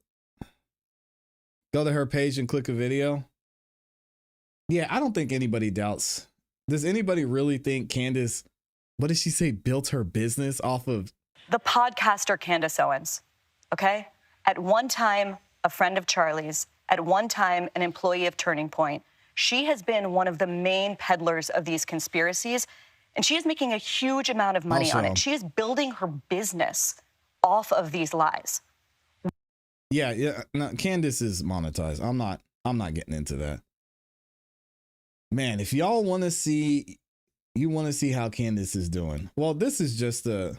Go to her page and click a video. Yeah, I don't think anybody doubts. Does anybody really think Candace, what did she say, built her business off of The podcaster Candace Owens, okay? At one time, a friend of Charlie's, at one time, an employee of Turning Point. She has been one of the main peddlers of these conspiracies, and she is making a huge amount of money on it. She is building her business off of these lies. Yeah. No, Candace is monetized. I'm not getting into that. Man, if y'all want to see, you want to see how Candace is doing. Well, this is just a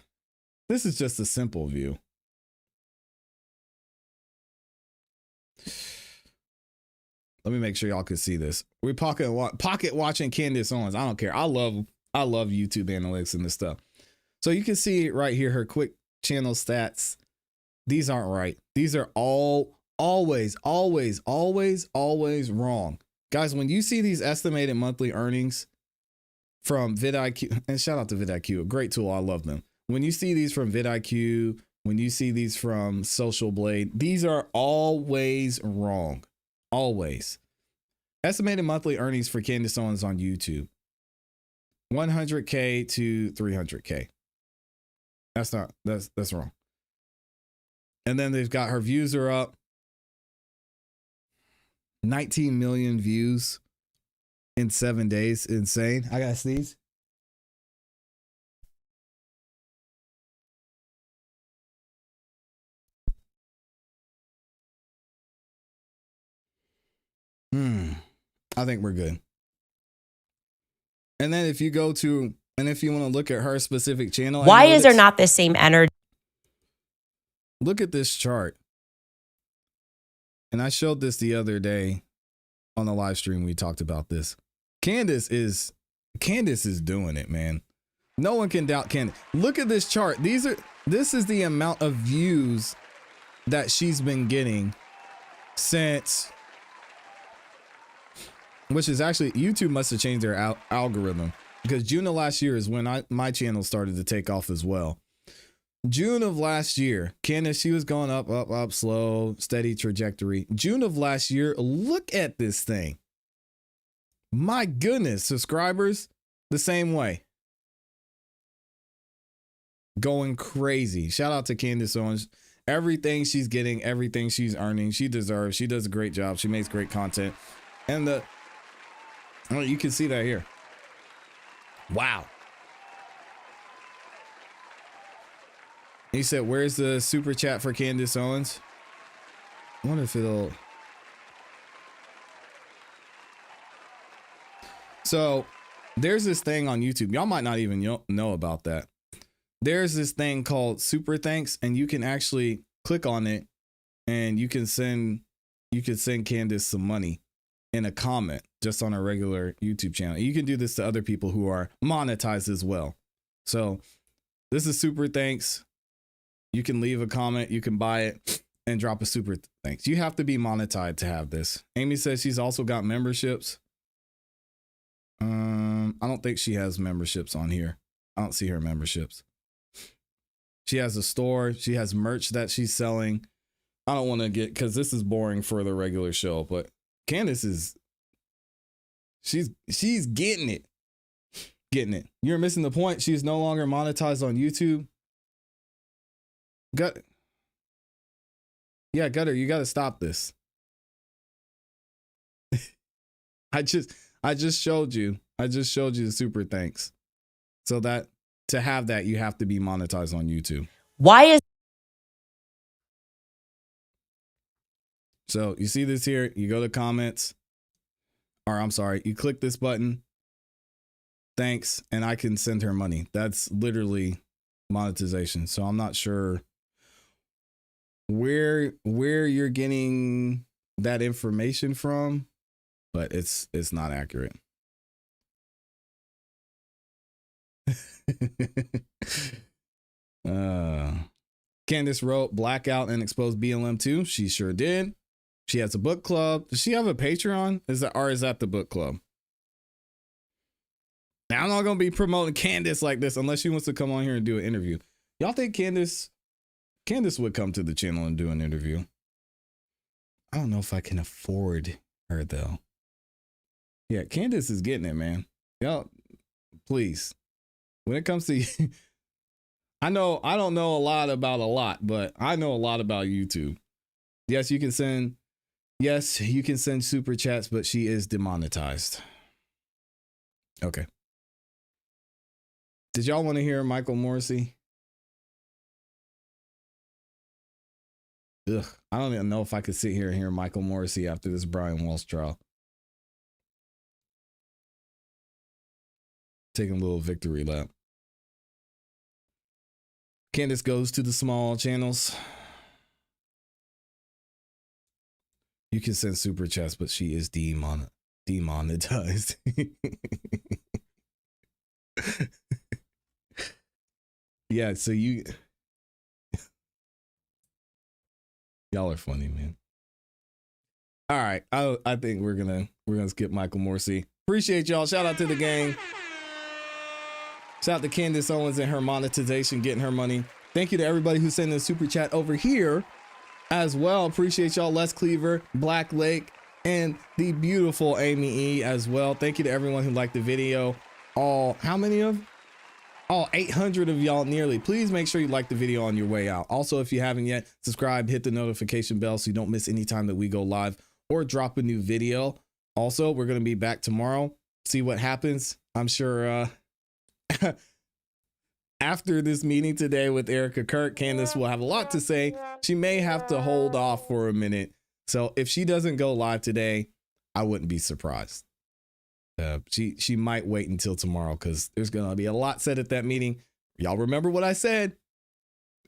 simple view. Let me make sure y'all can see this. We're pocket watching Candace Owens. I don't care. I love YouTube analytics and this stuff. So you can see right here her quick channel stats. These aren't right. These are always wrong. Guys, when you see these estimated monthly earnings from vidIQ, and shout out to vidIQ, a great tool. I love them. When you see these from vidIQ, when you see these from Social Blade, these are always wrong. Always. Estimated monthly earnings for Candace Owens on YouTube. 100K to 300K. That's wrong. And then they've got her views are up. 19 million views in 7 days. Insane. I gotta sneeze. I think we're good. And then if you go to, and if you want to look at her specific channel, why is there not the same energy? Look at this chart. And I showed this the other day on the live stream. We talked about this. Candace is doing it, man. No one can doubt Candace. Look at this chart. This is the amount of views that she's been getting since, which is actually, YouTube must have changed their algorithm, because June of last year is when my channel started to take off as well. June of last year, Candace, she was going up, slow, steady trajectory. June of last year, look at this thing. My goodness, subscribers, the same way. Going crazy. Shout out to Candace Owens. Everything she's getting, everything she's earning, she deserves. She does a great job. She makes great content. And you can see that here. Wow. He said, where's the super chat for Candace Owens? I wonder if it'll. So there's this thing on YouTube. Y'all might not even know about that. There's this thing called Super Thanks, and you can actually click on it and you can send Candace some money in a comment just on a regular YouTube channel. You can do this to other people who are monetized as well. So this is Super Thanks. You can leave a comment, you can buy it and drop a super thanks. You have to be monetized to have this. Amy says she's also got memberships. I don't think she has memberships on here. I don't see her memberships. She has a store. She has merch that she's selling. I don't want to get, because this is boring for the regular show, but Candace is, she's getting it. Getting it. You're missing the point. She's no longer monetized on YouTube. Gutter, you got to stop this. I just showed you the super thanks. So that to have that, you have to be monetized on YouTube. Why is So you see this here, you go to comments, or I'm sorry, you click this button, thanks, and I can send her money. That's literally monetization. So I'm not sure where you're getting that information from, but it's not accurate. Candace wrote Blackout and exposed BLM too. She sure did. She has a book club. Does she have a Patreon? Is that the book club? Now I'm not gonna be promoting Candace like this unless she wants to come on here and do an interview. Y'all think Candace would come to the channel and do an interview? I don't know if I can afford her though. Yeah, Candace is getting it, man. Y'all, please. When it comes to I don't know a lot, but I know a lot about YouTube. Yes, you can send super chats, but she is demonetized. Okay. Did y'all want to hear Michael Morrissey? Ugh, I don't even know if I could sit here and hear Michael Morrissey after this Brian Walshe trial. Taking a little victory lap. Candace goes to the small channels. You can send super chats, but she is demonetized. Yeah, so y'all are funny, man. All right, I think we're gonna skip Michael Morrissey. Appreciate y'all. Shout out to the gang. Shout out to Candace Owens and her monetization, getting her money. Thank you to everybody who's sending a super chat over here as well. Appreciate y'all. Les Cleaver, Black Lake, and the beautiful Amy E as well. Thank you to everyone who liked the video. How many of? All 800 of y'all nearly. Please make sure you like the video on your way out. Also, if you haven't yet, subscribe, hit the notification bell so you don't miss any time that we go live or drop a new video. Also, we're going to be back tomorrow. See what happens. I'm sure after this meeting today with Erika, Kirk, Candace will have a lot to say. She may have to hold off for a minute. So if she doesn't go live today, I wouldn't be surprised. She might wait until tomorrow because there's going to be a lot said at that meeting. Y'all remember what I said,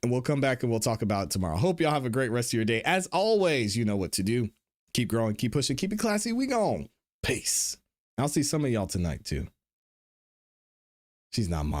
and we'll come back and we'll talk about it tomorrow. Hope y'all have a great rest of your day. As always, you know what to do. Keep growing, keep pushing, keep it classy. We gone. Peace. I'll see some of y'all tonight too. She's not mine.